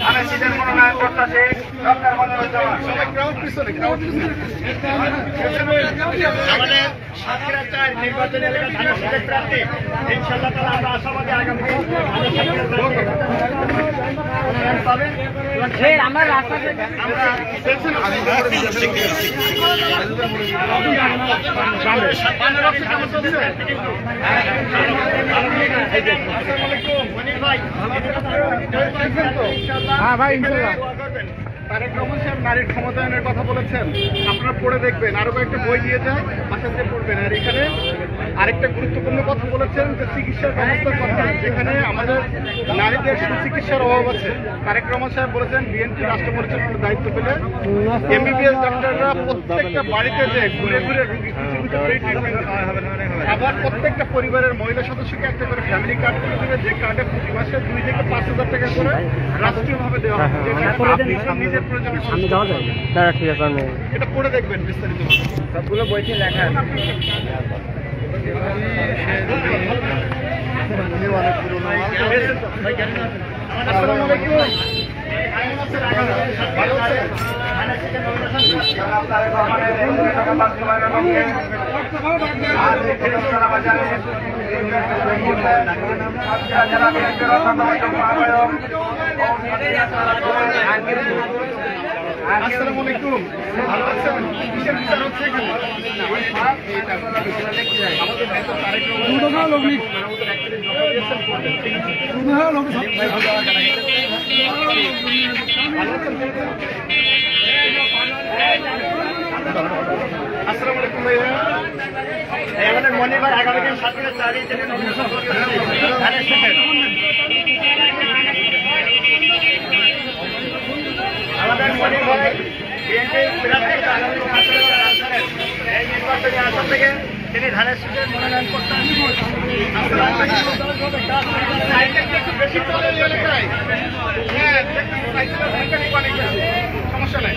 ধানের শীষের মনোনয়ন করতেছি ডক্টর মনিরুজ্জামান। ক্রাউড পিছনে, ক্রাউড পিছনে। আমাদের সাতক্ষীরা 4 নির্বাচনী এলাকা ধানের শীষের প্রার্থী ইনশাআল্লাহ তাআলা আমরা আশাবাদী আগামী দিন পাবেন। আমরা রাস্তা আমরা হ্যাঁ ভাই, ইনশাআল্লাহ। তারেক রহমান সাহেব নারীর ক্ষমতায়নের কথা বলেছেন, আপনারা পড়ে দেখবেন, আরো কয়েকটা বই দিয়ে যায় বাসা থেকে পড়বেন। আর এখানে আরেকটা গুরুত্বপূর্ণ কথা বলেছেন যে চিকিৎসার ব্যবস্থার কথা, যেখানে আমাদের নারীদের সুচিকিৎসার অভাব আছে। তারেক রহমান সাহেব বলেছেন বিএনপি রাষ্ট্র পরিচালনার দায়িত্ব পেলে এমবিবিএস ডাক্তাররা প্রত্যেকটা বাড়িতে যে ঘুরে ঘুরে রুগী আবার প্রত্যেকটা পরিবারের মহিলা সদস্যকে একটা করে ফ্যামিলি কার্ড করে দেবে, যে কার্ডে প্রতি মাসে 2 থেকে 5,000 টাকা করে রাষ্ট্রীয়ভাবে দেওয়া হবে। নিজের প্রয়োজনে ঠিক আছে, আমি এটা পড়ে দেখবেন বিস্তারিত। সবগুলো বইতে লেখা আছে। আসসালামু আলাইকুম। ভালো আছেন? আসসালামু আলাইকুম। ভালো আছেন? কিসের বিচার হচ্ছে এখানে? আসসালামু আলাইকুম ভাইয়া। আমাদের মনিবার আগামীকাল 7:04 থেকে নমিনেশন করতে হবে। আমাদের মনির ভাই বিএনপি প্রার্থী আগামী 7:04 এই নির্বাচনী আসন থেকে তিনি ধানের শীষের মনোনয়ন করতে একটু বেশি চলে এই এলাকায়। হ্যাঁ, সাইকেলের সংখ্যা খুব অনেক বেশি। সমস্যা নাই।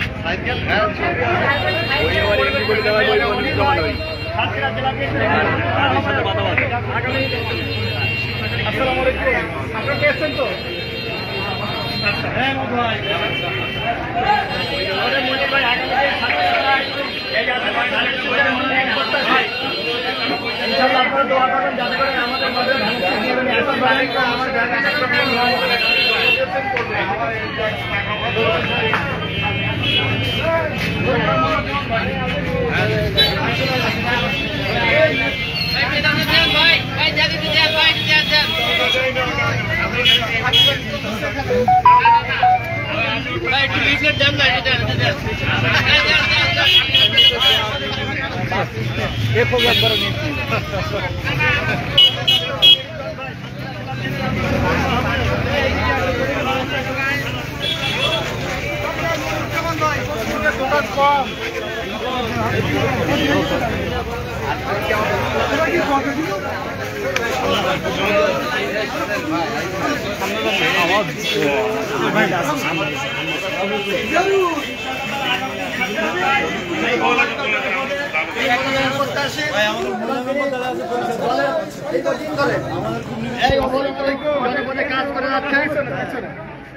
সাতক্ষীরা জেলা বিএনপি আগামী আসসালামু আলাইকুম। আপনারা পেয়েছেন তো? হ্যাঁ ভাই আমাদের মনির ভাই আগামীকাল 7:04 এই আসনে ধানের শীষের মনোনয়ন করতে হয়। ইনশাআল্লাহ আপনারা দোয়া করবেন যাতে করে আমাদের মধ্যে ধানের শীষ নিয়ে আসন বাড়ি আমার কাজ করে যাচ্ছে।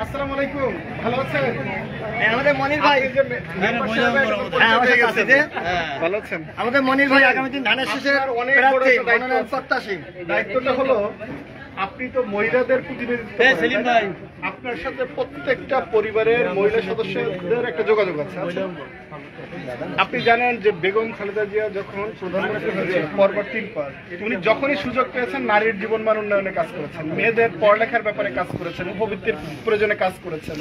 আসসালামু আলাইকুম। ভালো আছেন? আমাদের মনির ভাই ভালো আছেন? আমাদের মনির ভাই আগামী দিন ধানের শীষের অনেক বড় প্রার্থী একটা দায়িত্ব। মনোনয়ন প্রত্যাশী। দায়িত্বটা হলো আপনি তো মহিলাদের প্রতিনিধিত্ব করেন, সেলিম তাই না? ভাই। আপনার সাথে প্রত্যেকটা পরিবারের মহিলা সদস্যদের একটা যোগাযোগ আছে। আপনি জানেন যে বেগম খালেদা জিয়া যখন প্রধানমন্ত্রী হয়েছে পরপর 3 বার উনি যখনই সুযোগ পেয়েছেন নারীর জীবন মান উন্নয়নে কাজ করেছেন, মেয়েদের পড়ালেখার ব্যাপারে কাজ করেছেন, উপবৃত্তির প্রয়োজনে কাজ করেছেন,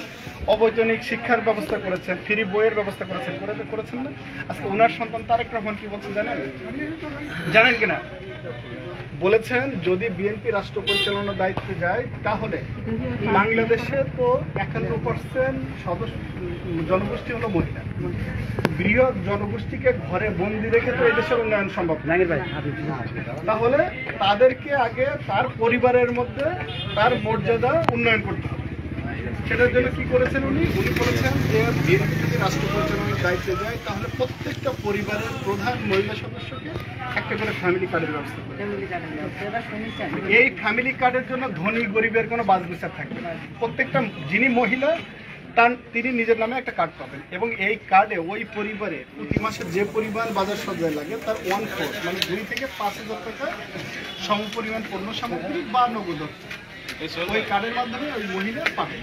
অবৈতনিক শিক্ষার ব্যবস্থা করেছেন, ফ্রি বইয়ের ব্যবস্থা করেছেন না? আজকে উনার সন্তান তারেক রহমান কি বলছেন জানেন কিনা? বলেছেন যদি বিএনপি রাষ্ট্র পরিচালনার দায়িত্বে যায় তাহলে বাংলাদেশে তো 51% সদস্য জনগোষ্ঠী হলো মহিলা। বৃহৎ জনগোষ্ঠীকে ঘরে বন্দি রেখে তো এই দেশের উন্নয়ন সম্ভব না। তাহলে তাদেরকে আগে তার পরিবারের মধ্যে তার মর্যাদা উন্নয়ন করতে হবে। সেটার জন্য কি করেছেন উনি বলেছেন যে বিএনপি যদি রাষ্ট্র পরিচালনার দায়িত্বে যায় তাহলে প্রত্যেকটা পরিবারের প্রধান মহিলা সদস্যকে একটা করে ফ্যামিলি কার্ডের ব্যবস্থা করবে। এই ফ্যামিলি কার্ডের জন্য ধনী গরিবের কোনো বাছ বিচার থাকবে না। প্রত্যেকটা যিনি মহিলা তিনি নিজের নামে একটা কার্ড পাবেন এবং এই কার্ডে ওই পরিবারে প্রতি মাসে যে পরিমাণ বাজার সজ্জায় লাগে তার 1/4 মানে 2 থেকে 5,000 টাকা সমপরিমাণ পণ্য সামগ্রী বা নগদ ওই কার্ডের মাধ্যমে ওই মহিলা পাবে।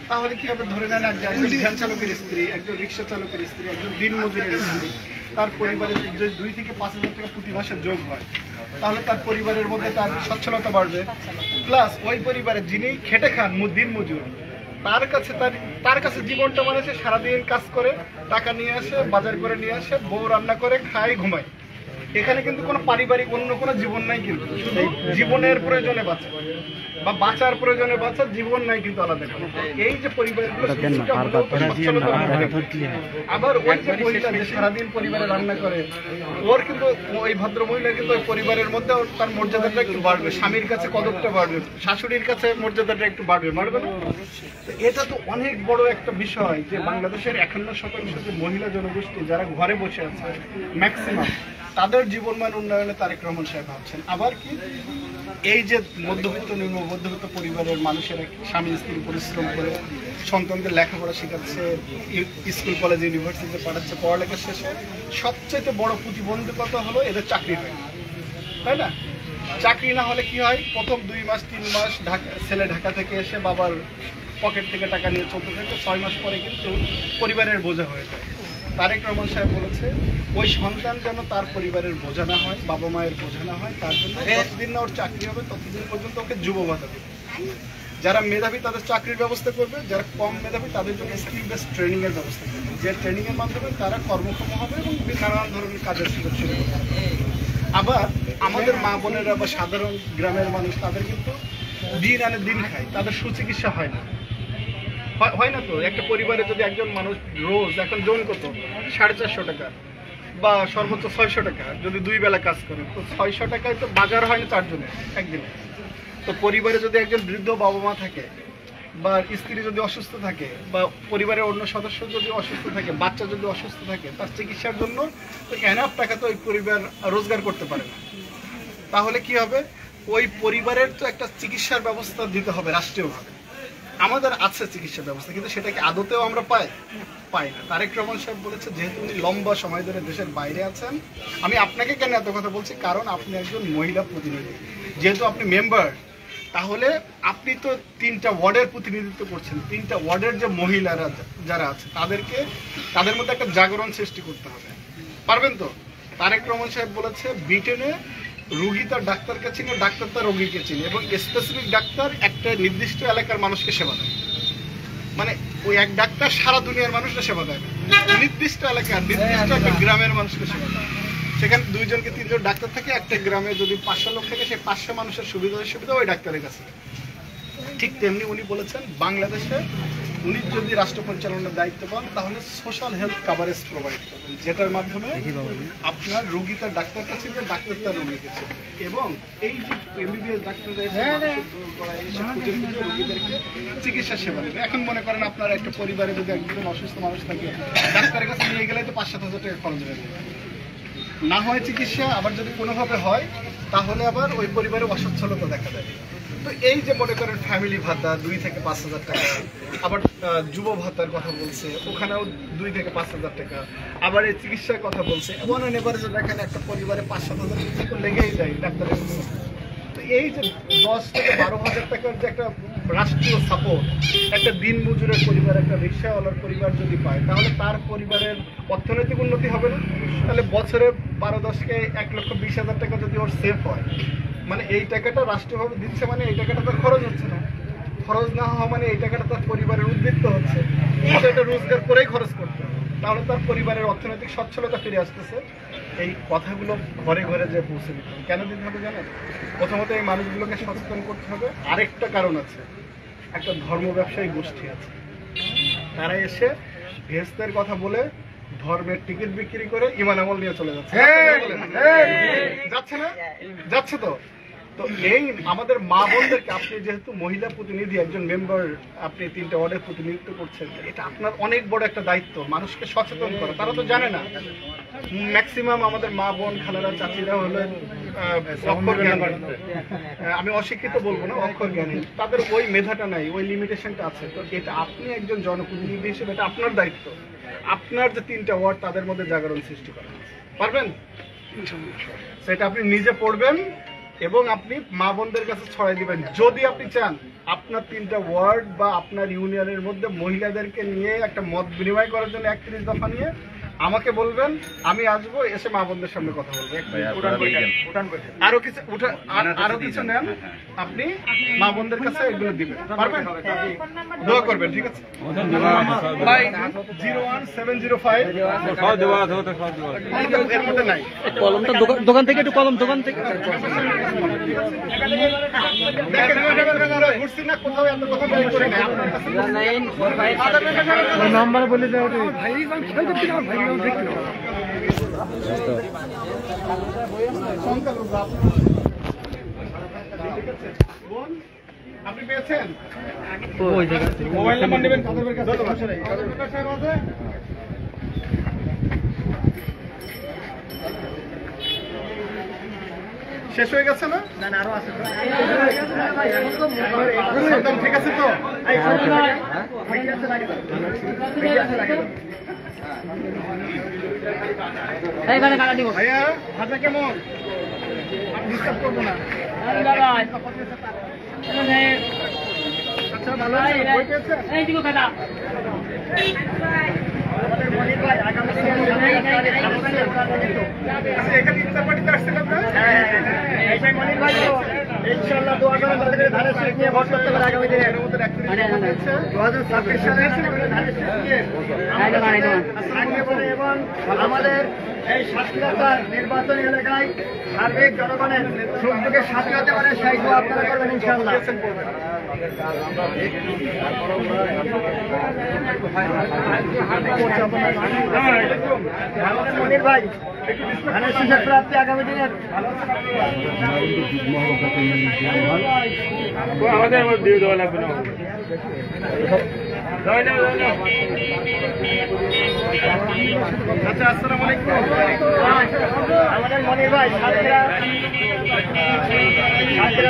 তাহলে কি হবে? ধরে নেন একজন ভ্যান চালকের স্ত্রী, একজন রিক্সা চালকের স্ত্রী, একজন দিনমজুরের স্ত্রী, তার পরিবারের যে 2 থেকে 5,000 টাকা প্রতি মাসে যোগ হয়, তাহলে তার পরিবারের মধ্যে তার সচ্ছলতা বাড়বে। প্লাস ওই পরিবারে যিনি খেটে খান দিনমজুর, তার কাছে জীবনটা মানে সে সারাদিন কাজ করে, টাকা নিয়ে আসে, বাজার করে নিয়ে আসে, বউ রান্না করে, খায়, ঘুমায়। এখানে কিন্তু কোনো পারিবারিক অন্য কোনো জীবন নাই, কিন্তু শুধু জীবনের প্রয়োজনে বাঁচা বা বাঁচার প্রয়োজনে বাঁচা, জীবন নাই কিন্তু আলাদা কোনো। এই যে পরিবারগুলো আবার ওই যে মহিলা যে সারাদিন পরিবারে রান্না করে, ওর কিন্তু ওই ভদ্র মহিলা কিন্তু ওই পরিবারের মধ্যে তার মর্যাদাটা একটু বাড়বে, স্বামীর কাছে কদরটা বাড়বে, শাশুড়ির কাছে মর্যাদাটা একটু বাড়বে না? তো এটা তো অনেক বড় একটা বিষয় যে বাংলাদেশের 51% যে মহিলা জনগোষ্ঠী যারা ঘরে বসে আছে ম্যাক্সিমাম, তাদের জীবনমান উন্নয়নে তারেক রহমান সাহেব ভাবছেন। আবার কি এই যে মধ্যবিত্ত নিম্ন মধ্যবিত্ত পরিবারের মানুষেরা স্বামী স্ত্রী পরিশ্রম করে সন্তানদের লেখাপড়া শেখাচ্ছে, স্কুল কলেজ ইউনিভার্সিটিতে পাঠাচ্ছে, পড়ালেখা শেষে সবচেয়ে বড় প্রতিবন্ধকতা হলো এদের চাকরি হয়, তাই না? চাকরি না হলে কি হয়, প্রথম 2 মাস 3 মাস ছেলে ঢাকা থেকে এসে বাবার পকেট থেকে টাকা নিয়ে চলতে থাকে, 6 মাস পরে কিন্তু পরিবারের বোঝা হয়ে যায়। তারেক রহমান সাহেব বলেছে ওই সন্তান যেন তার পরিবারের বোঝা না হয়, বাবা মায়ের বোঝা না হয়, তার জন্য যতদিন না ওর চাকরি হবে ততদিন পর্যন্ত ওকে যুব ভাতা দেবে। যারা মেধাবী তাদের চাকরির ব্যবস্থা করবে, যারা কম মেধাবী তাদের জন্য স্কিল বেসড ট্রেনিং এর ব্যবস্থা করবে, যে ট্রেনিং এর মাধ্যমে তারা কর্মক্ষম হবে এবং নানান ধরনের কাজের সুযোগ সুবিধা পাবে। আবার আমাদের মা বোনেরা বা সাধারণ গ্রামের মানুষ, তাদের কিন্তু দিন আনে দিন খায়, তাদের সুচিকিৎসা হয় না, হয় না তো? একটা পরিবারে যদি একজন মানুষ রোজ এখন জন কত 450 টাকা বা সর্বোচ্চ 600 টাকা যদি 2 বেলা কাজ করে, তো 600 টাকায় তো বাজার হয় না 4 জনের একদিনে। তো পরিবারে যদি একজন বৃদ্ধ বাবা মা থাকে বা স্ত্রী যদি অসুস্থ থাকে বা পরিবারের অন্য সদস্য যদি অসুস্থ থাকে, বাচ্চা যদি অসুস্থ থাকে, তার চিকিৎসার জন্য তো এনাফ টাকা তো ওই পরিবার রোজগার করতে পারে না। তাহলে কি হবে, ওই পরিবারের তো একটা চিকিৎসার ব্যবস্থা দিতে হবে রাষ্ট্রীয়ভাবে। আমাদের আছে চিকিৎসা ব্যবস্থা, কিন্তু সেটাকে আদতেও আমরা পাই না। তারেক রহমান সাহেব বলেছে যেহেতু উনি লম্বা সময় ধরে দেশের বাইরে আছেন, আমি আপনাকে কেন এত কথা বলছি, কারণ আপনি একজন মহিলা প্রতিনিধি, যেহেতু আপনি মেম্বার, তাহলে আপনি তো 3টা ওয়ার্ডের প্রতিনিধিত্ব করছেন। 3টা ওয়ার্ডের যে মহিলারা যারা আছে তাদের মধ্যে একটা জাগরণ সৃষ্টি করতে হবে, পারবেন তো? তারেক রহমান সাহেব বলেছে ব্রিটেনে রোগী তার ডাক্তারকে চিনে, ডাক্তার তার রোগীকে চিনে, এবং স্পেসিফিক ডাক্তার একটা নির্দিষ্ট এলাকার মানুষকে সেবা দেয়। মানে ওই এক ডাক্তার সারা দুনিয়ার মানুষকে সেবা দেয় না, নির্দিষ্ট এলাকার নির্দিষ্ট একটা গ্রামের মানুষকে সেবা দেয়। সেখানে 2 জন কি 3 জন ডাক্তার থাকে, একটা গ্রামে যদি 500 লোক থাকে, সেই 500 মানুষের সুবিধা ওই ডাক্তারের কাছে। ঠিক তেমনি উনি বলেছেন বাংলাদেশে উনি যদি রাষ্ট্র পরিচালনার দায়িত্ব পান, তাহলে সোশ্যাল হেলথ কাভারেজ প্রোভাইড করবেন, যেটার মাধ্যমে আপনার রোগী তার ডাক্তার কাছে, ডাক্তার তার রোগীকে চিনবে, এবং এই যে এমবিবিএস ডাক্তাররা রোগীদেরকে চিকিৎসা সেবা দেবে। এখন মনে করেন আপনার একটা পরিবারে যদি একজন অসুস্থ মানুষ থাকে, ডাক্তারের কাছে নিয়ে গেলে তো 5-7 হাজার টাকা খরচ হয়ে যাবে, না হয় চিকিৎসা, আবার যদি কোনোভাবে হয় তাহলে আবার ওই পরিবারে অসচ্ছলতা দেখা দেয়। তো এই যে মনে করেন ফ্যামিলি ভাতা 2 থেকে 5 হাজার টাকা, আবার যুব ভাতার কথা বলছে, ওখানেও 2 থেকে 5 হাজার টাকা, আবার এই চিকিৎসার কথা বলছে, এবং এবারে দেখেন একটা পরিবারে 5-7 হাজার টাকা তো লেগেই যায় ডাক্তারের। তো এই যে 10 থেকে 12 হাজার টাকার যে একটা রাষ্ট্রীয় সাপোর্ট একটা দিন মজুরের পরিবার, একটা রিক্সাওয়ালার পরিবার যদি পায়, তাহলে তার পরিবারের অর্থনৈতিক উন্নতি হবে না? তাহলে বছরে 12-10-কে 1,20,000 টাকা যদি ওর সেভ হয়, মানে এই টাকাটা রাষ্ট্রভাবে দিচ্ছে, মানে এই টাকাটা তার খরচ হচ্ছে না, খরচ না হওয়া মানে এই টাকাটা তার পরিবারের উদ্বৃত্ত হচ্ছে, এটা রোজগার করেই খরচ করতে হবে, তাহলে তার পরিবারের অর্থনৈতিক সচ্ছলতা ফিরে আসতেছে। এই কথাগুলো ঘরে ঘরে যে পৌঁছে দিতে হবে। কেন দিতে হবে জানেন? প্রথমত এই মানুষগুলোকে সচেতন করতে হবে। আরেকটা কারণ আছে, একটা ধর্ম ব্যবসায়ী গোষ্ঠী আছে, তারা এসে ভেস্তের কথা বলে ধর্মের টিকিট বিক্রি করে ইমান আমল নিয়ে চলে যাচ্ছে, যাচ্ছে না? যাচ্ছে তো। তো এই আমাদের মা বোনদেরকে, আপনি যেহেতু মহিলা প্রতিনিধি, একজন মেম্বার, আপনি 3টা ওয়ার্ডের প্রতিনিধিত্ব করছেন, এটা আপনার অনেক বড় একটা দায়িত্ব, মানুষকে সচেতন করা। তারা তো জানে না, ম্যাক্সিমাম আমাদের মা বোন খালারা চাচিরা হলেন অক্ষর জ্ঞান, আমি অশিক্ষিত বলবো না, অক্ষর জ্ঞানী, তাদের ওই মেধাটা নাই, ওই লিমিটেশনটা আছে। তো এটা আপনি একজন জনপ্রতিনিধি হিসেবে এটা আপনার দায়িত্ব, আপনার যে 3টা ওয়ার্ড তাদের মধ্যে জাগরণ সৃষ্টি করা। পারবেন? সেটা আপনি নিজে পড়বেন এবং আপনি মা বোনদের কাছে ছড়াই দিবেন। যদি আপনি চান আপনার 3টা ওয়ার্ড বা আপনার ইউনিয়নের মধ্যে মহিলাদেরকে নিয়ে একটা মত বিনিময় করার জন্য 31 দফা নিয়ে আমাকে বলবেন, আমি আসবো, এসে মা বোনদের সামনে কথা বলবো। আরো কিছু নেন, আপনি মা বোনদের কাছে এগুলো দিবেন, পারবেন? দোয়া করবেন, ঠিক আছে? ভাই 01705 এর মধ্যে নাই। কলমটা দোকান থেকে একটু কলম দোকান থেকে ঘুরছি না কোথাও, এত কথা বের করে নাই। নাম্বার বলে দেওয়া আপনি পেয়েছেন? মোবাইল নাম্বার নেবেন কাদের কাছে? শেষ হয়ে গেছে না? আরো আছে একদম ঠিক আছে তো? ভাইয়া ভাষা কেমন? ডিস্টার্ব করবো না। আচ্ছা, ভালো আছে? বই পেয়েছেন? আচ্ছা, এখানে ইফতার পার্টিতে আসছিলাম না? ইনশাআল্লাহ দোয়া করেন তাদেরকে ধানের শীষ নিয়ে ভোট করতে পারে আগামী দিনে। 2026 সালে ধানের শীষ নিয়ে এবং আমাদের এই সাতক্ষীরার নির্বাচনী এলাকায় সার্বিক জনগণের সুখ দুঃখে সাথে হতে পারে, সেই দোয়া আপনারা করবেন ইনশাআল্লাহ। আমাদের মনির ভাই ধানের শীষের প্রার্থী আগামী দিনের। আমাদের দিয়ে দেওয়া লাগবে না। আচ্ছা, আসসালামু আলাইকুম। আমাদের মনির ভাই সাতক্ষীরা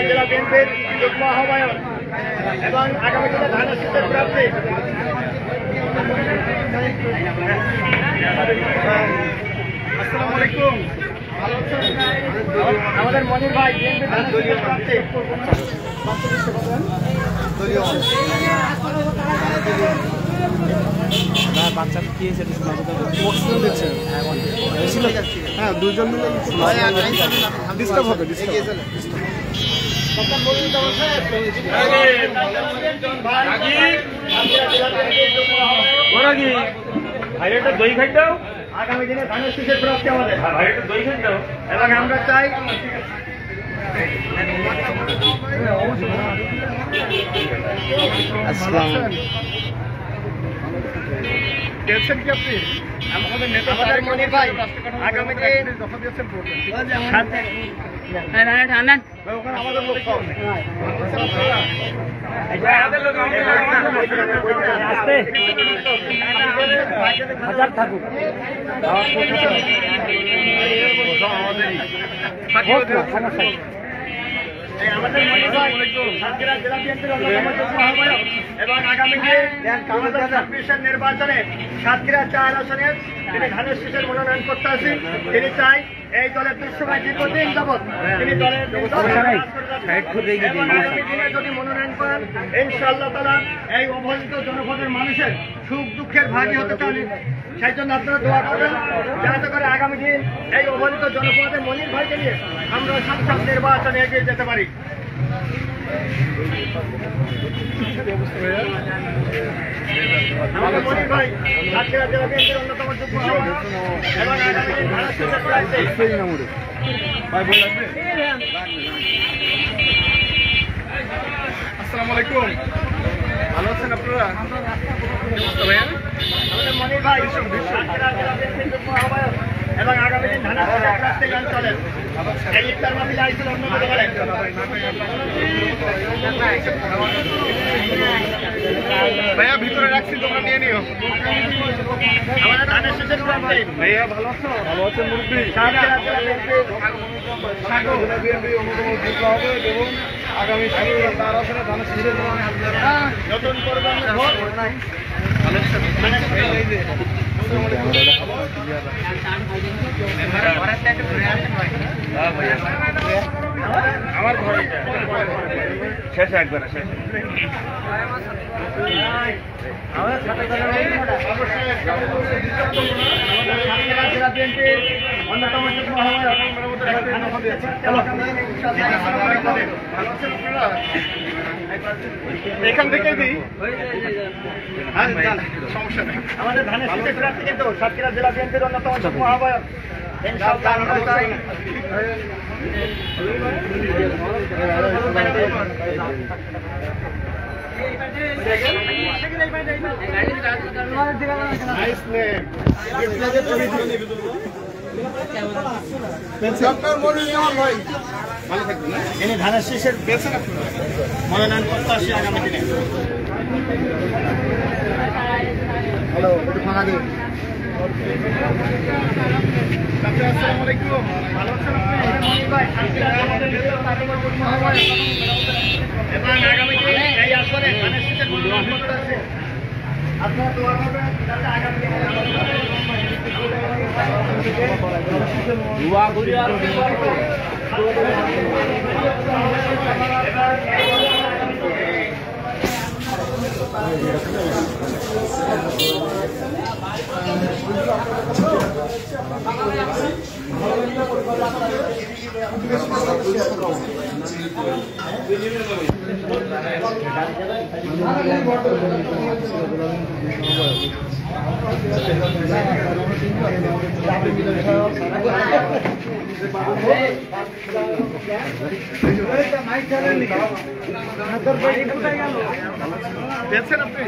জেলা বিএনপির যুগ্ম আহ্বায়ক এবং আগামী দিনে ধানের শীষের প্রার্থী। আসসালামু আলাইকুম। আমাদের মনির ভাই বিএনপি ধানের শীষের প্রার্থী। বাচ্চা কি হয়েছে হ্যাঁ, দুজন মিলে ডিস্টার্ব হবে, দই খাই দাও, আগামী দিনে ধানের শীষের প্রার্থী আমাদের, দই খাই দাও। এবং আমরা চাই পেয়েছেন কি আপনি? আমাদের নেতা আমাদের মনির ভাই আগামী দিনে যখন দিয়েছেন বলবেন। ভাই ওখানে আমাদের লোক কম নেই। আসতে হাজার থাকুক সমস্যা আমাদের মনির ভাই সাতক্ষীরা জেলা বিএনপির অন্যতম যুগ্ম আহ্বায়ক এবং আগামী দিনে 2026 নির্বাচনে সাতক্ষীরা 4 আসনের তিনি ধানের শীষের মনোনয়ন করতে আসেন। তিনি চাই এই দলের দুঃসময় দীর্ঘদিন যাবৎ তিনি দলের এবং আগামী দিনে যদি মনোনয়ন করেন ইনশাআল্লাহ তাআলা এই অবহেলিত জনপদের মানুষের সুখ দুঃখের ভাগী হতে চান। সেই জন্য আপনারা দোয়া করবেন যাতে করে আগামী দিন এই অবহেলিত জনপদের মনির ভাইকে নিয়ে আমরা সাংসদ নির্বাচনে এগিয়ে যেতে পারি। আমাদের মনির ভাই সাতক্ষীরা জেলা বিএনপির অন্যতম যুগ্ম আহ্বায়ক এবং আগামী দিন ধানের শীষের প্রার্থী। আসসালামু আলাইকুম। ভালো আছেন আপনারা? ভাইয়া আমাদের মনির ভাই সাতক্ষীরা জেলা বিএনপির যুগ্ম আহ্বায়ক এবং আগামী দিন ধানের শীষের প্রার্থী চলেন। এই ইফতার মাহফিলে আইছিল অন্য দলের ভাইয়া ভিতরে রাখছি, তোমরা নিয়ে নিও। আমাদের ধানের শীষের প্রার্থী ভাইয়া ভালো আছো? ভালো আছেন মুরব্বী? সাতক্ষীরা জেলা বিএনপির জেলা বিএনপি অন্যতম যুগ্ম হবে এবং আগামী 4 আসনে ধানের শীষের নতুন করবেন ভোট। আমার ঘর শেষে একবার শেষ অন্যতম যুগ্ম এখান থেকে দিই আমাদের ধানের শীষের প্রার্থী কিন্তু সাতক্ষীরা জেলা বিএনপির অন্যতম যুগ্ম আহ্বায়ক ইনশাআল্লাহ আমরা চাই যিনি ধানের শীষের মনোনয়ন প্রত্যাশী আগামী দিনে হ্যালো একটু ফাঁকা দিন আসসালামু আলাইকুম। ভালো আছেন এবং আগামী দিনে এই আসনে ধানের শীষের মনোনয়ন প্রত্যাশী আপনারা দোয়া করবেন যাতে আগামী দিনে পেয়েছেন আপনি?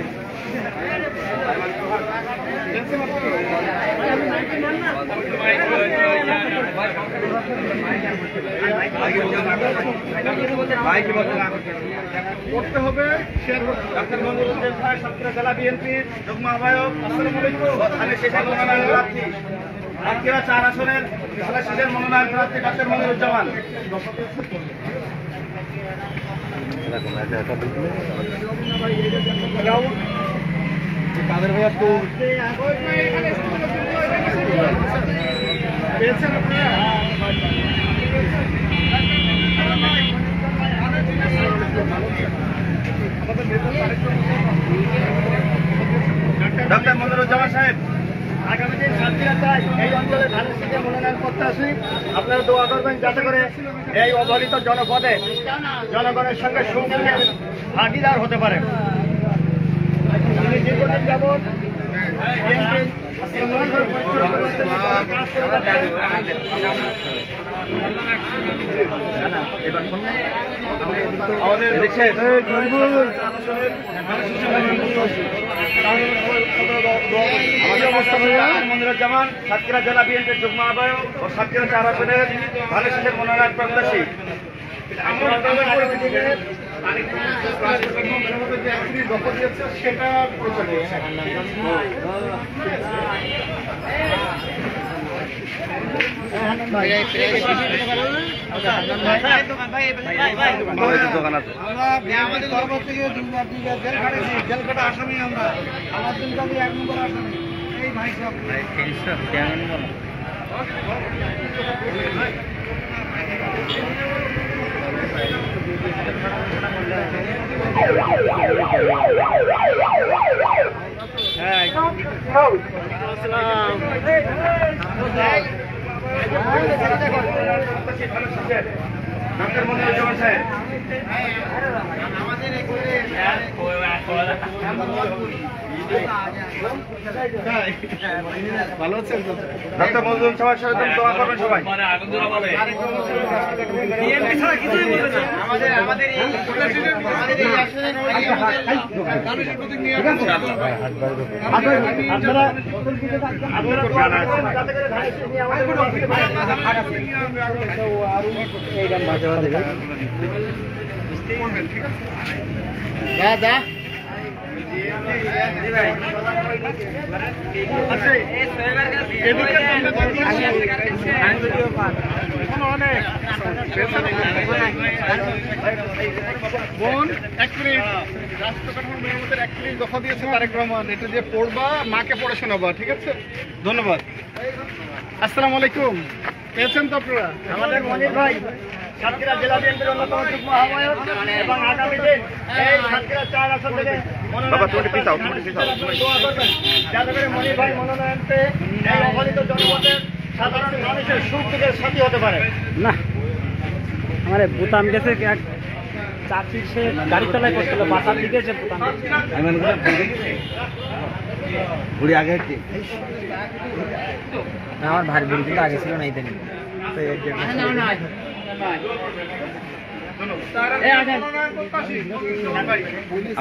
করতে হবে শেয়ার ডাক্তার মঞ্জুরুদ্দিন ভাই সাতক্ষীরা জেলা বিএনপির যুগ্ম আহ্বায়ক আসসালামু আলাইকুম ধানের শীষের মনোনয়ন প্রার্থী সাতক্ষীরা 4 আসনের ধানের শীষের মনোনয়ন প্রার্থী ডাক্তার মনিরুজ্জামান কাদের ভাই একটু পেয়েছেন আপনারা? ডাক্তার মনিরুজ্জামান সাহেব আগামী দিন সাতক্ষীরা চাই এই অঞ্চলে ধানের শীষের মনোনয়ন প্রত্যাশী আপনারা দোয়া করবেন যাতে করে এই অবহেলিত জনপদে জনগণের সঙ্গে সুন্দর ভাগিদার হতে পারে তিনি দীর্ঘদিন যাবৎ আমাদের মনিরুজ্জামান সাতক্ষীরা জেলা বিএনপির যুগ্ম আহ্বায়ক ও সাতক্ষীরা 4 আসনের ধানের শীষের মনোনয়ন প্রত্যাশী সেটা প্রচার করছে। দোকান আছে আমাদের তরফ থেকে জেল কাটা আসামি আমরা আমার দিনকে 1 নম্বর আসামি এই ভাই ডাক্তার মনিরুজ্জামান সাহেব ভালো আছেন? ডাক্তার মনিরুজ্জামান সাহেব দোয়া করবেন সবাই দাদা এখনো অনেক বোন 1 মিনিট রাষ্ট্র কাঠামোর মেরামতের 31 দফা দিয়েছে তারেক রহমান, এটা যে পড়বা মাকে পড়ে শোনাবা, ঠিক আছে? ধন্যবাদ। আসসালামু আলাইকুম। পেয়েছেন তো আপনারা? আমাদের মনির ভাই সাতক্ষীরা জেলা বিএনপির অন্যতম যুগ্ম আহ্বায়ক এবং আগামী দিন এই সাতক্ষীরা 4 আসন থেকে দোয়া করবেন যাতে করে মনির ভাই মনোনয়ন পেয়ে এই অবহেলিত জনপদের সাধারণ মানুষের সুখ দুঃখের সাথী হতে পারে। না আমার বুতাম গেছে এক চাকরি সে গাড়ি তলায় করছিল বাসার দিকে যে বুতাম ঘুরে আগে আমার ভারী বুড়ি কিন্তু আগে ছিল না ইদানি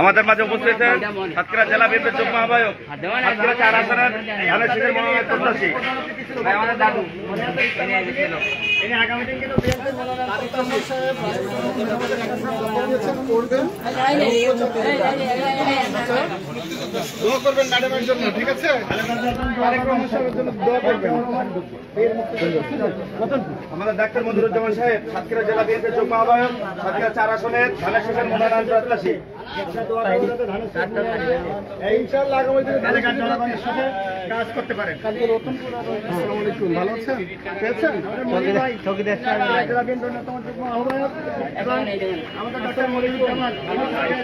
আমাদের মাঝে উপস্থিত আছেন সাতক্ষীরা জেলা বিএনপির যুগ্ম আহ্বায়ক, সাতক্ষীরা 4 আসনের ধানের শীষের মনোনয়ন প্রত্যাশী। তিনি আগামী দিন কিন্তু বিএনপির মনোনয়ন দোয়া করবেন ম্যাডামের জন্য, ঠিক আছে? তারেক রহমান সাহেবের জন্য দোয়া করবেন। আমাদের ডাক্তার মনিরুজ্জামান সাহেব সাতক্ষীরা জেলা বিএনপির যুগ্ম আহ্বায়ক, সাতক্ষীরা 4 আসনের ধানের শীষের মনোনয়ন প্রত্যাশী। ইনশাআল্লাহ আগামী দিনে এলাকার জনগণের সাথে কাজ করতে পারেন। আসসালামু আলাইকুম, ভালো আছেন? পেয়েছেন? জেলা বিএনপির অন্যতম যুগ্ম আহ্বায়ক এবং আমাদের ডক্টর মনিরুজ্জামান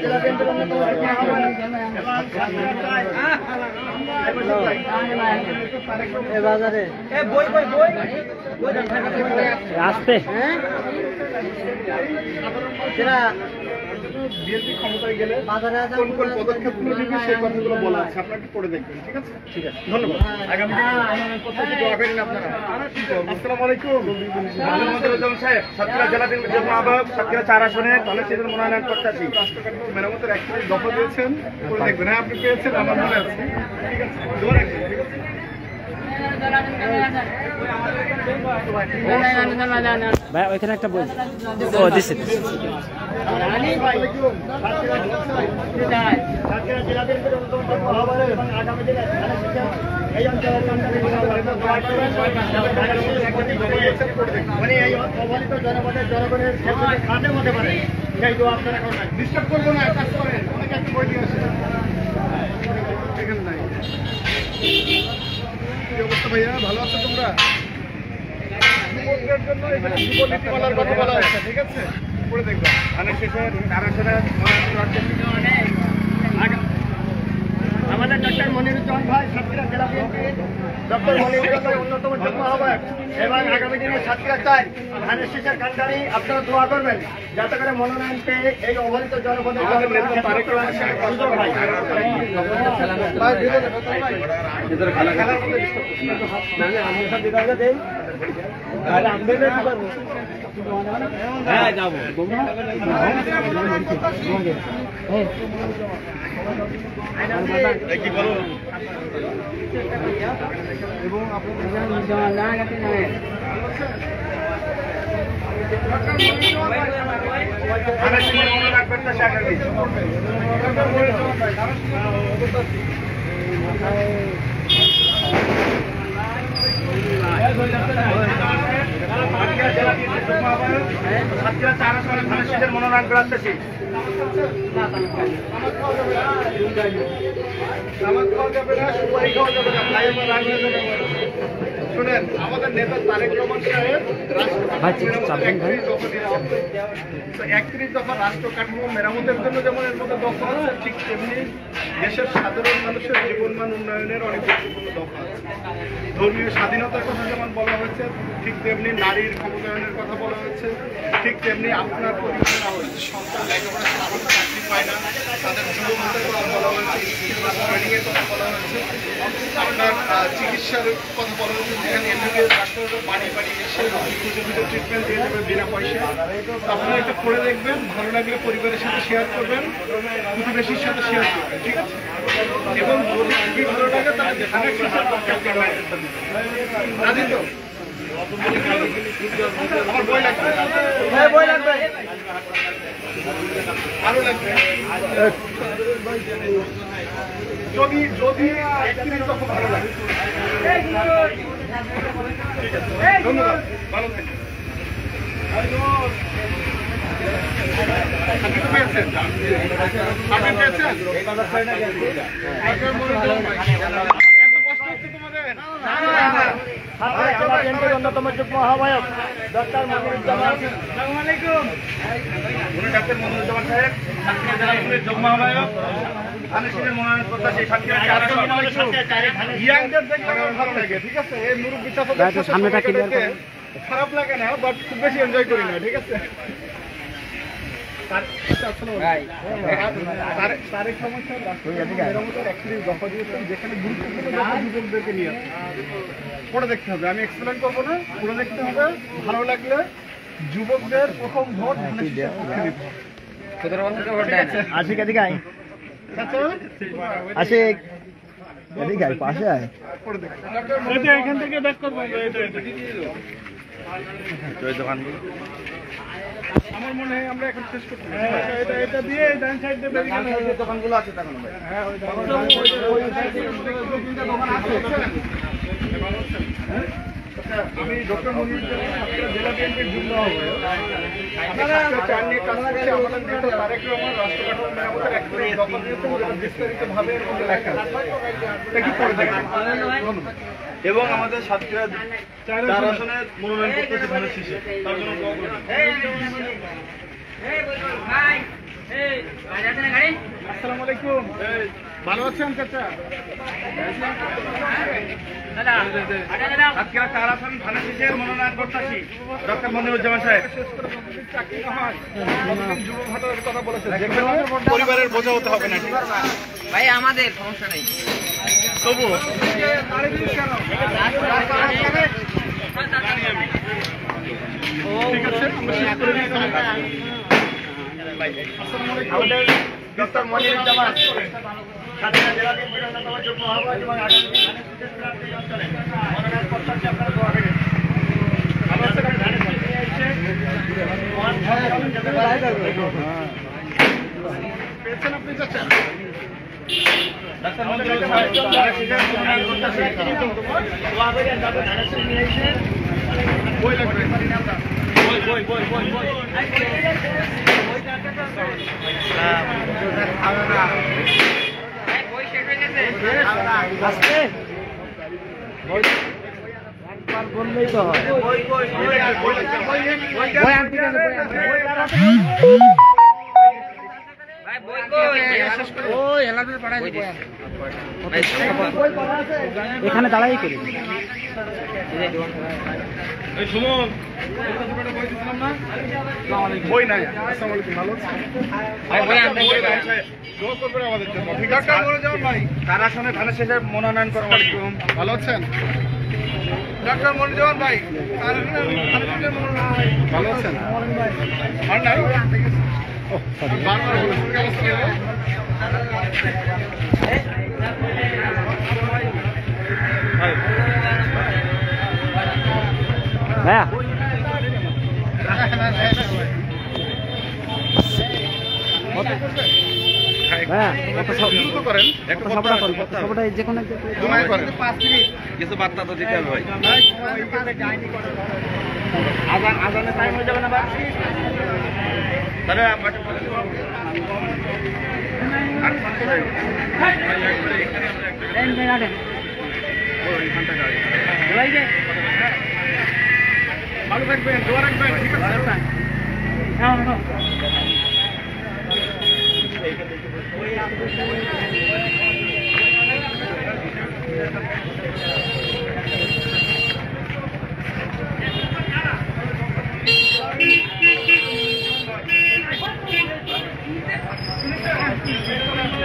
জেলা বিএনপির অন্যতম যুগ্ম আহ্বায়ক আসতে বিএনপি ক্ষমতায় গেলে কোন কোন পদক্ষেপগুলো নিবে সেই কথাগুলো বলা আছে, আপনাকে পড়ে দেখবেন, ঠিক আছে? ঠিক আছে, ধন্যবাদ। আগামী দিনে প্রত্যেকে দোয়া করেন আপনারা। আসসালামু আলাইকুম। মনিরুজ্জামান সাহেব সাতক্ষীরা জেলা বিএনপির যুগ্ম আহ্বায়ক, সাতক্ষীরা 4 আসনের ধানের শীষের মনোনয়ন প্রত্যাশী। রাষ্ট্র কাঠামো মেরামতের 31 দফা দিয়েছেন, পড়ে দেখবেন। হ্যাঁ, আপনি পেয়েছেন, আমার মনে আছে, ঠিক আছে? দোয়া রাখবেন, ঠিক আছে? ভাই ওইখানে একটা বই ও দিছে সাতক্ষীরা জেলা বিএনপির অন্যতম যুগ্ম আহ্বায়ক এবং আগামী দিনে এই অঞ্চলের মানে এই অবহেলিত জনপদের জনগণের ক্ষেত্রে খাদের মধ্যে পারে সেই দোয়া আপনারা করবেন। ডিস্টার্ব করবো না, কাজ করেন। অনেকে একটা বই নিয়ে আসেন, এখানে নাই। কি অবস্থা ভাইয়া, ভালো আছো তোমরা? যুবকদের জন্য এখানে যুব নীতিমালার কথা বলা হচ্ছে, ঠিক আছে? পড়ে দেখবা। ধানের শীষের 4 আসনের মনোনয়ন প্রত্যাশী। আমাদের ডক্টর মনিরুজ্জামান ভাই সাতক্ষীরা জেলা বিএনপির ডক্টর মনিরুজ্জামান অন্যতম যুগ্ম আহ্বায়ক এবং আগামী দিনে সাতক্ষীরা 4 ধানের শীষের কান্ডারি আপনারা দোয়া করবেন যাতে করে মনোনয়ন পেয়ে এই অবহেলিত জনপদের সুযোগ হয়। হ্যাঁ যাবো কি বলো? এবং আপনাদের ধানের শীষের মনোনয়ন প্রত্যাশী আগামী। সাতক্ষীরা জেলা বিএনপির যুগ্ম আহ্বায়ক, সাতক্ষীরা 4 আসনের ধানের শীষের মনোনয়ন প্রত্যাশী। নামাজ খাওয়া যাবে না, সুপারি খাওয়া যাবে না, ভাই আমার রাগ হয়ে যাবে। শুনেন, আমাদের নেতা তারেক রহমান সাহেব ভাই চাপবেন ভাই 31 দফা রাষ্ট্র কাঠামো মেরামতের জন্য যেমন এর মধ্যে দফা আছে, ঠিক তেমনি দেশের সাধারণ মানুষের জীবনমান উন্নয়নের অনেক গুরুত্বপূর্ণ দফা আছে। ধর্মীয় স্বাধীনতার কথা যেমন বলা হয়েছে, ঠিক তেমনি নারীর ক্ষমতায়নের কথা বলা হয়েছে, ঠিক তেমনি আপনার পরিবারের সন্তান লেখাপড়া চাকরি পায় না, তাদের যুবকদের কথা বলা হয়েছে, ট্রেনিং এর কথা বলা হয়েছে, আপনার চিকিৎসার কথা বলা হয়েছে, যেখানে এমবিবিএস ডাক্তাররা বাড়ি বাড়ি এসে খুঁজে খুঁজে ট্রিটমেন্ট দিয়ে দেবে বিনা পয়সা। আপনারা এটা করে দেখবেন, ভালো লাগলে পরিবারের সাথে শেয়ার করবেন, প্রতিবেশীর সাথে শেয়ার করবেন, ঠিক আছে? এবং যদি খুবই ভালো লাগে তাহলে ধানের শীষের পক্ষে আপনার রাজি তো? আমার বই লাগবে, বই লাগবে আরো লাগবে। যদি 31 দফা ভালো লাগে। ঠিক আছে, ধন্যবাদ, ভালো থাকবেন। আপনি পেয়েছেন? আপনি পেয়েছেন? এত কষ্ট হচ্ছে তোমাদের? অন্যতম যুগ্ম আহ্বায়ক ডক্টর মনিরুজ্জামান। ডাক্তার মনিরুজ্জামান সাহেব, সাতক্ষীরা জেলা বিএনপির যুগ্ম আহ্বায়ক, ধানের শীষের মনোনয়ন প্রত্যাশী, সাতক্ষীরা 4 আসন। ইয়াংদের দেখলে আমার ভালো লাগে, ঠিক আছে? এই মুরব্বী চাচাদের সাথে সামনেটা দেখতে clear দেখতে খারাপ লাগে না, বাট খুব বেশি এনজয় করি না, ঠিক আছে? তারেক সমস্যা দফা দিয়েছেন যেখানে গুরুত্বপূর্ণ দফা যুবকদেরকে নিয়ে আসছে। পড়ে দেখতে হবে, আমি এক্সপ্লেন করবো না, পড়ে দেখতে হবে। ভালো লাগলে যুবকদের প্রথম ভোট ধানের শীষের পক্ষে দিতে হবে। আশিক এদিকে আয়, চাচা, আশিক এদিকে আয়, পাশে আয়। পড়ে দেখতে এখান থেকে ব্যাক করবো। আমার মনে হয় আমরা এখন শেষ করতে এটা দিয়ে ডান সাইড দিয়ে বেরিয়ে গেলে দোকানগুলো আছে তখন ভাই। হ্যাঁ ওই দোকান আমি ডক্টর মনিরুজ্জামান সাতক্ষীরা জেলা বিএনপির যুগ্ম আহ্বায়ক। আপনারা চার নিয়ে কাজ করছি, আমাদের নেতা তারেক রহমান রাষ্ট্র কাঠামো মেরামতের একটা দফা দিয়েছেন যেটা বিস্তারিতভাবে এর মধ্যে লেখা আছে। এটা কি পড়ে দেখেন। ধন্যবাদ। এবং আমাদের সাতক্ষীরা 4 আসনের মনোনয়ন প্রত্যাশী ধানের শীষে, তার জন্য দোয়া করবেন। আসসালামু আলাইকুম। ভালো আছেন চাচা? সাতক্ষীরা 4 আসন ধানের শীষের মনোনয়ন প্রত্যাশী ডক্টর মনিরুজ্জামান সাহেব। শেষ করে যতদিন চাকরি না হয় ততদিন যুব ভাতার কথা বলেছেন, যেখানে পরিবারের বোঝা হতে হবে না, ঠিক আছে? ভাই আমাদের সমস্যা নেই। তবু ঠিক আছে, আমরা শেষ করে দিই। আমাদের ডক্টর মনিরুজ্জামান সাতক্ষীরা জেলা বিএনপির অন্যতম যুগ্ম আহ্বায়ক এবং আগামী ধানের শীষের প্রার্থী অঞ্চলে মনোনয়ন প্রত্যাশী আপনারা দোয়া করবেন। ভালো আছেন? আমি ধানের শীষ নিয়ে এসেছি। পেয়েছেন আপনি চাচা? ডাক্তার মনিরুজ্জামান সাহেব, ধানের শীষের মনোনয়ন প্রত্যাশী। দোয়া করেন যাতে ধানের শীষ নিয়ে এসে বই লাগবে। আজকে একবার বললেই তো হয়। বই আনতে গেছে, বই এখানে দাঁড়াই করি। এই সুমন, বই নাই। আসসালামু আলাইকুম, ভালো আছেন? দোয়া করবেন আমাদের জন্য। ঠিক আছে, মনিরুজ্জামান ভাই 4 আসনে ধানের শীষের মনোনয়ন করা আলাইকুম। ভালো আছেন? ডক্টর মনিরুজ্জামান ভাই ভালো আছেন? আর নাই? ও, বারবার বলেছেন, কি অবস্থা হলো? ভাইয়া ভাইয়া দ্রুত করেন, একটু কথা বলেন, সবটা যে কোনো দুনাই করেন। কিছু বার্তা তো দিতে হবে ভাই। আজানের টাইম হয়ে যাবে না বা তাহলে ভালো থাকবেন, দোয়া রাখবেন, ঠিক আছে?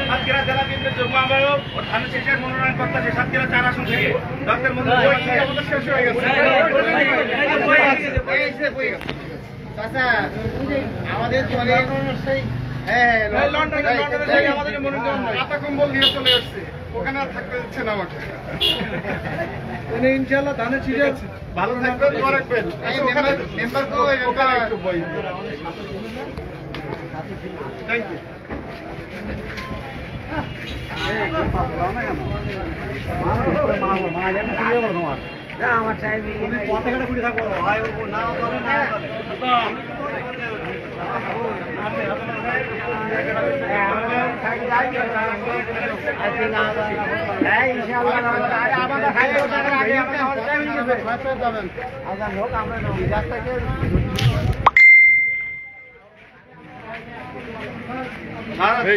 সাতক্ষীরা জেলা বিএনপির যুগ্ম আহ্বায়ক ও ধানের শীষের মনোনয়ন প্রত্যাশী সাতক্ষীরা 4 আসন থেকে ডক্টর মনিরুজ্জামান সাহেব। আমাদের শেষ হয়ে গেছে। আমাদের দলের লন্ডনে যাই, আমাদের মনিরুজ্জামান ভাই আটা কম্বল নিয়ে চলে আসছে, ওখানে আর থাকতে দিচ্ছে না আমাকে। ইনশাআল্লাহ ধানের ঠিক আছে, ভালো থাকবেন, দোয়া রাখবেন। ওখানে একটু বই। Thank you. আমার চাই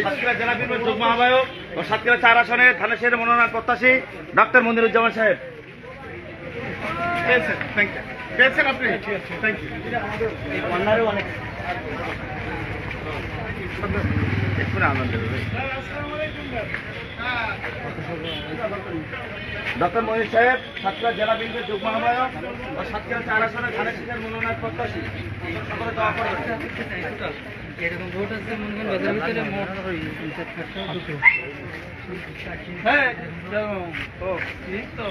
সাতক্ষীরা জেলা বিএনপির যুগ্ম আহ্বায়ক ও সাতক্ষীরা 4 আসনের ধানেশ্বরী মনোনয়ন প্রত্যাশী ডক্টর মনিরুজ্জামান সাহেব। পেয়েছেন আপনি? Thank you. ডক্টর মনির সাহেব সাতক্ষীরা জেলা বিএনপির যুগ্ম আহ্বায়ক ও সাতক্ষীরা 4 আসনের ধানেশ্বরীর মনোনয়ন প্রত্যাশী। সকলে দোয়া করবেন। এরকম ভোট আছে মনে করেন বাজারের ভিতরে মোট হ্যাঁ ও ঠিক তো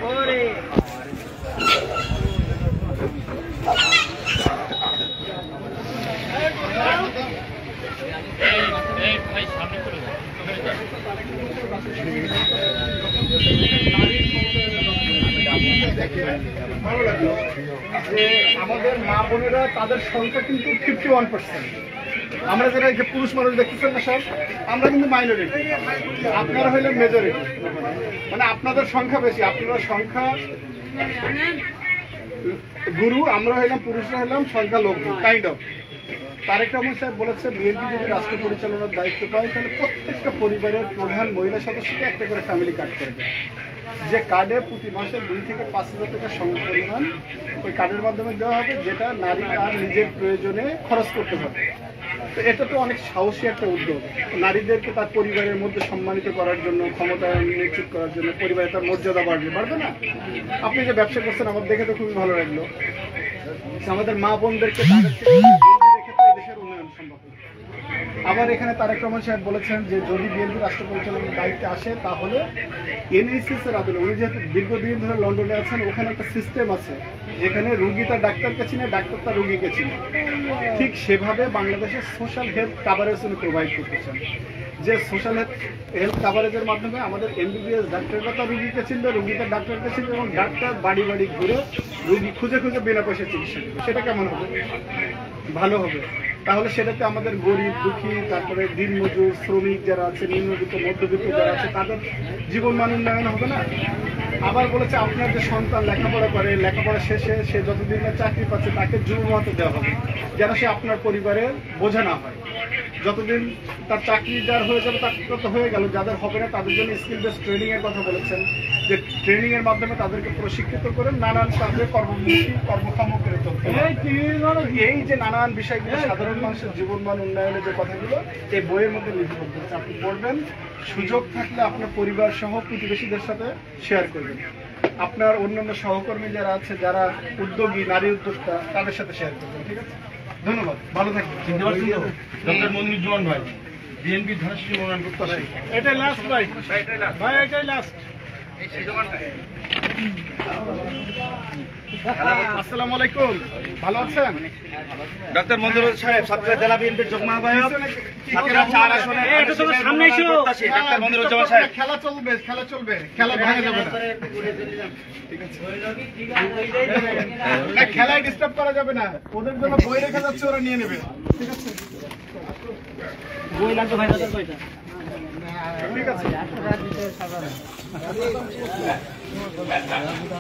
ওরে এই ভাই সামনে করে ভালো লাগলো যে আমাদের মা বোনেরা তাদের সংখ্যা কিন্তু 51%। আমরা যারা এই যে পুরুষ মানুষ দেখতেছেন না সব, আমরা কিন্তু মাইনরিটি, আপনারা হইলেন মেজরিটি। মানে আপনাদের সংখ্যা বেশি, আপনারা সংখ্যা গুরু, আমরা হইলাম পুরুষরা হইলাম সংখ্যা লঘু, কাইন্ড অফ। তারেক রহমান সাহেব বলেছে বিএনপি যদি রাষ্ট্র পরিচালনার দায়িত্ব পায় তাহলে প্রত্যেকটা পরিবারের প্রধান মহিলা সদস্যকে একটা করে ফ্যামিলি কার্ড করবে, যে কার্ডে প্রতি মাসে 2 থেকে 5,000 টাকা পরিমাণ ওই কার্ডের মাধ্যমে দেওয়া হবে, যেটা নারী তার নিজের প্রয়োজনে খরচ করতে পারবে। তো এটা তো অনেক সাহসী একটা উদ্যোগ, নারীদেরকে তার পরিবারের মধ্যে সম্মানিত করার জন্য, ক্ষমতায়ন নিশ্চিত করার জন্য, পরিবারে তার মর্যাদা বাড়বে না? আপনি যে ব্যবসা করছেন আমার দেখে তো খুবই ভালো লাগলো। আমাদের মা বোনদেরকে তাদের থেকে রেখে তো এই দেশের উন্নয়ন সম্ভব। আবার এখানে তারেক রহমান সাহেব বলেছেন যে যদি বিএনপি রাষ্ট্র পরিচালনার দায়িত্বে আসে তাহলে এনএসএস এর আদলে, উনি যেহেতু দীর্ঘদিন ধরে লন্ডনে আছেন, ওখানে একটা সিস্টেম আছে যেখানে রুগী তার ডাক্তারকে চিনে, ডাক্তার তার রুগীকে চিনে, ঠিক সেভাবে বাংলাদেশের সোশ্যাল হেলথ কাভারেজ উনি প্রোভাইড করতেছেন, যে সোশ্যাল হেলথ কাভারেজের মাধ্যমে আমাদের এমবিবিএস ডাক্তাররা তার রুগীকে চিনবে, রুগী তার ডাক্তারকে চিনবে, এবং ডাক্তার বাড়ি বাড়ি ঘুরে রুগী খুঁজে বিনা পয়সায় চিকিৎসা করবে। সেটা কেমন হবে? ভালো হবে। তাহলে সেটাতে আমাদের গরিব দুঃখী, তারপরে দিনমজুর, শ্রমিক যারা আছে, নিম্নবিত্ত মধ্যবিত্ত যারা আছে, তাদের জীবনমান উন্নয়ন হবে না? আবার বলেছে আপনার যে সন্তান লেখাপড়া করে, লেখাপড়া শেষে সে যতদিন না চাকরি পাচ্ছে তাকে যুব ভাতা দেওয়া হবে, যেন সে আপনার পরিবারের বোঝা না হয়। যতদিন তার চাকরি যার হয়ে যাবে তার তো হয়ে গেল, যাদের হবে না তাদের জন্য স্কিল বেস ট্রেনিং এর কথা বলেছেন, যে ট্রেনিং এর মাধ্যমে তাদেরকে প্রশিক্ষিত করে নানান কাজে কর্মমুখী, কর্মক্ষম করে তুলতে হবে। এই যে নানান বিষয়গুলো সাধারণ মানুষের জীবনমান উন্নয়নের যে কথাগুলো এই বইয়ের মধ্যে লিপিবদ্ধ আছে, আপনি পড়বেন, সুযোগ থাকলে আপনার পরিবার সহ প্রতিবেশীদের সাথে শেয়ার করবেন, আপনার অন্যান্য সহকর্মী যারা আছে, যারা উদ্যোগী, নারী উদ্যোক্তা, তাদের সাথে শেয়ার করবেন। ঠিক আছে, ধন্যবাদ, ভালো থাকবেন। ডক্টর মনিরুজ্জামান ভাই বিএনপি ধানেশ্বরী মনোনয়ন প্রত্যাশী। এটাই লাস্ট ভাই, ভাই এটাই লাস্ট। আসসালামু আলাইকুম, ভালো আছেন? ডক্টর মনিরুল সাহেব সাতক্ষীরা জেলা বিএনপির যুগ্ম আহ্বায়ক, সাতক্ষীরা 4 আসনের ধানেশ্বরী মনোনয়ন প্রত্যাশী ডক্টর মনিরুজ্জামান সাহেব। খেলা চলবে, খেলা ভাঙা যাবে না। না, খেলায় ডিস্টার্ব করা যাবে না, ওদের জন্য বই রেখে যাচ্ছে, ওরা নিয়ে নেবে। ঠিক আছে, বই লাগবে ভাই দাদা কয়টা ঠিক আছে।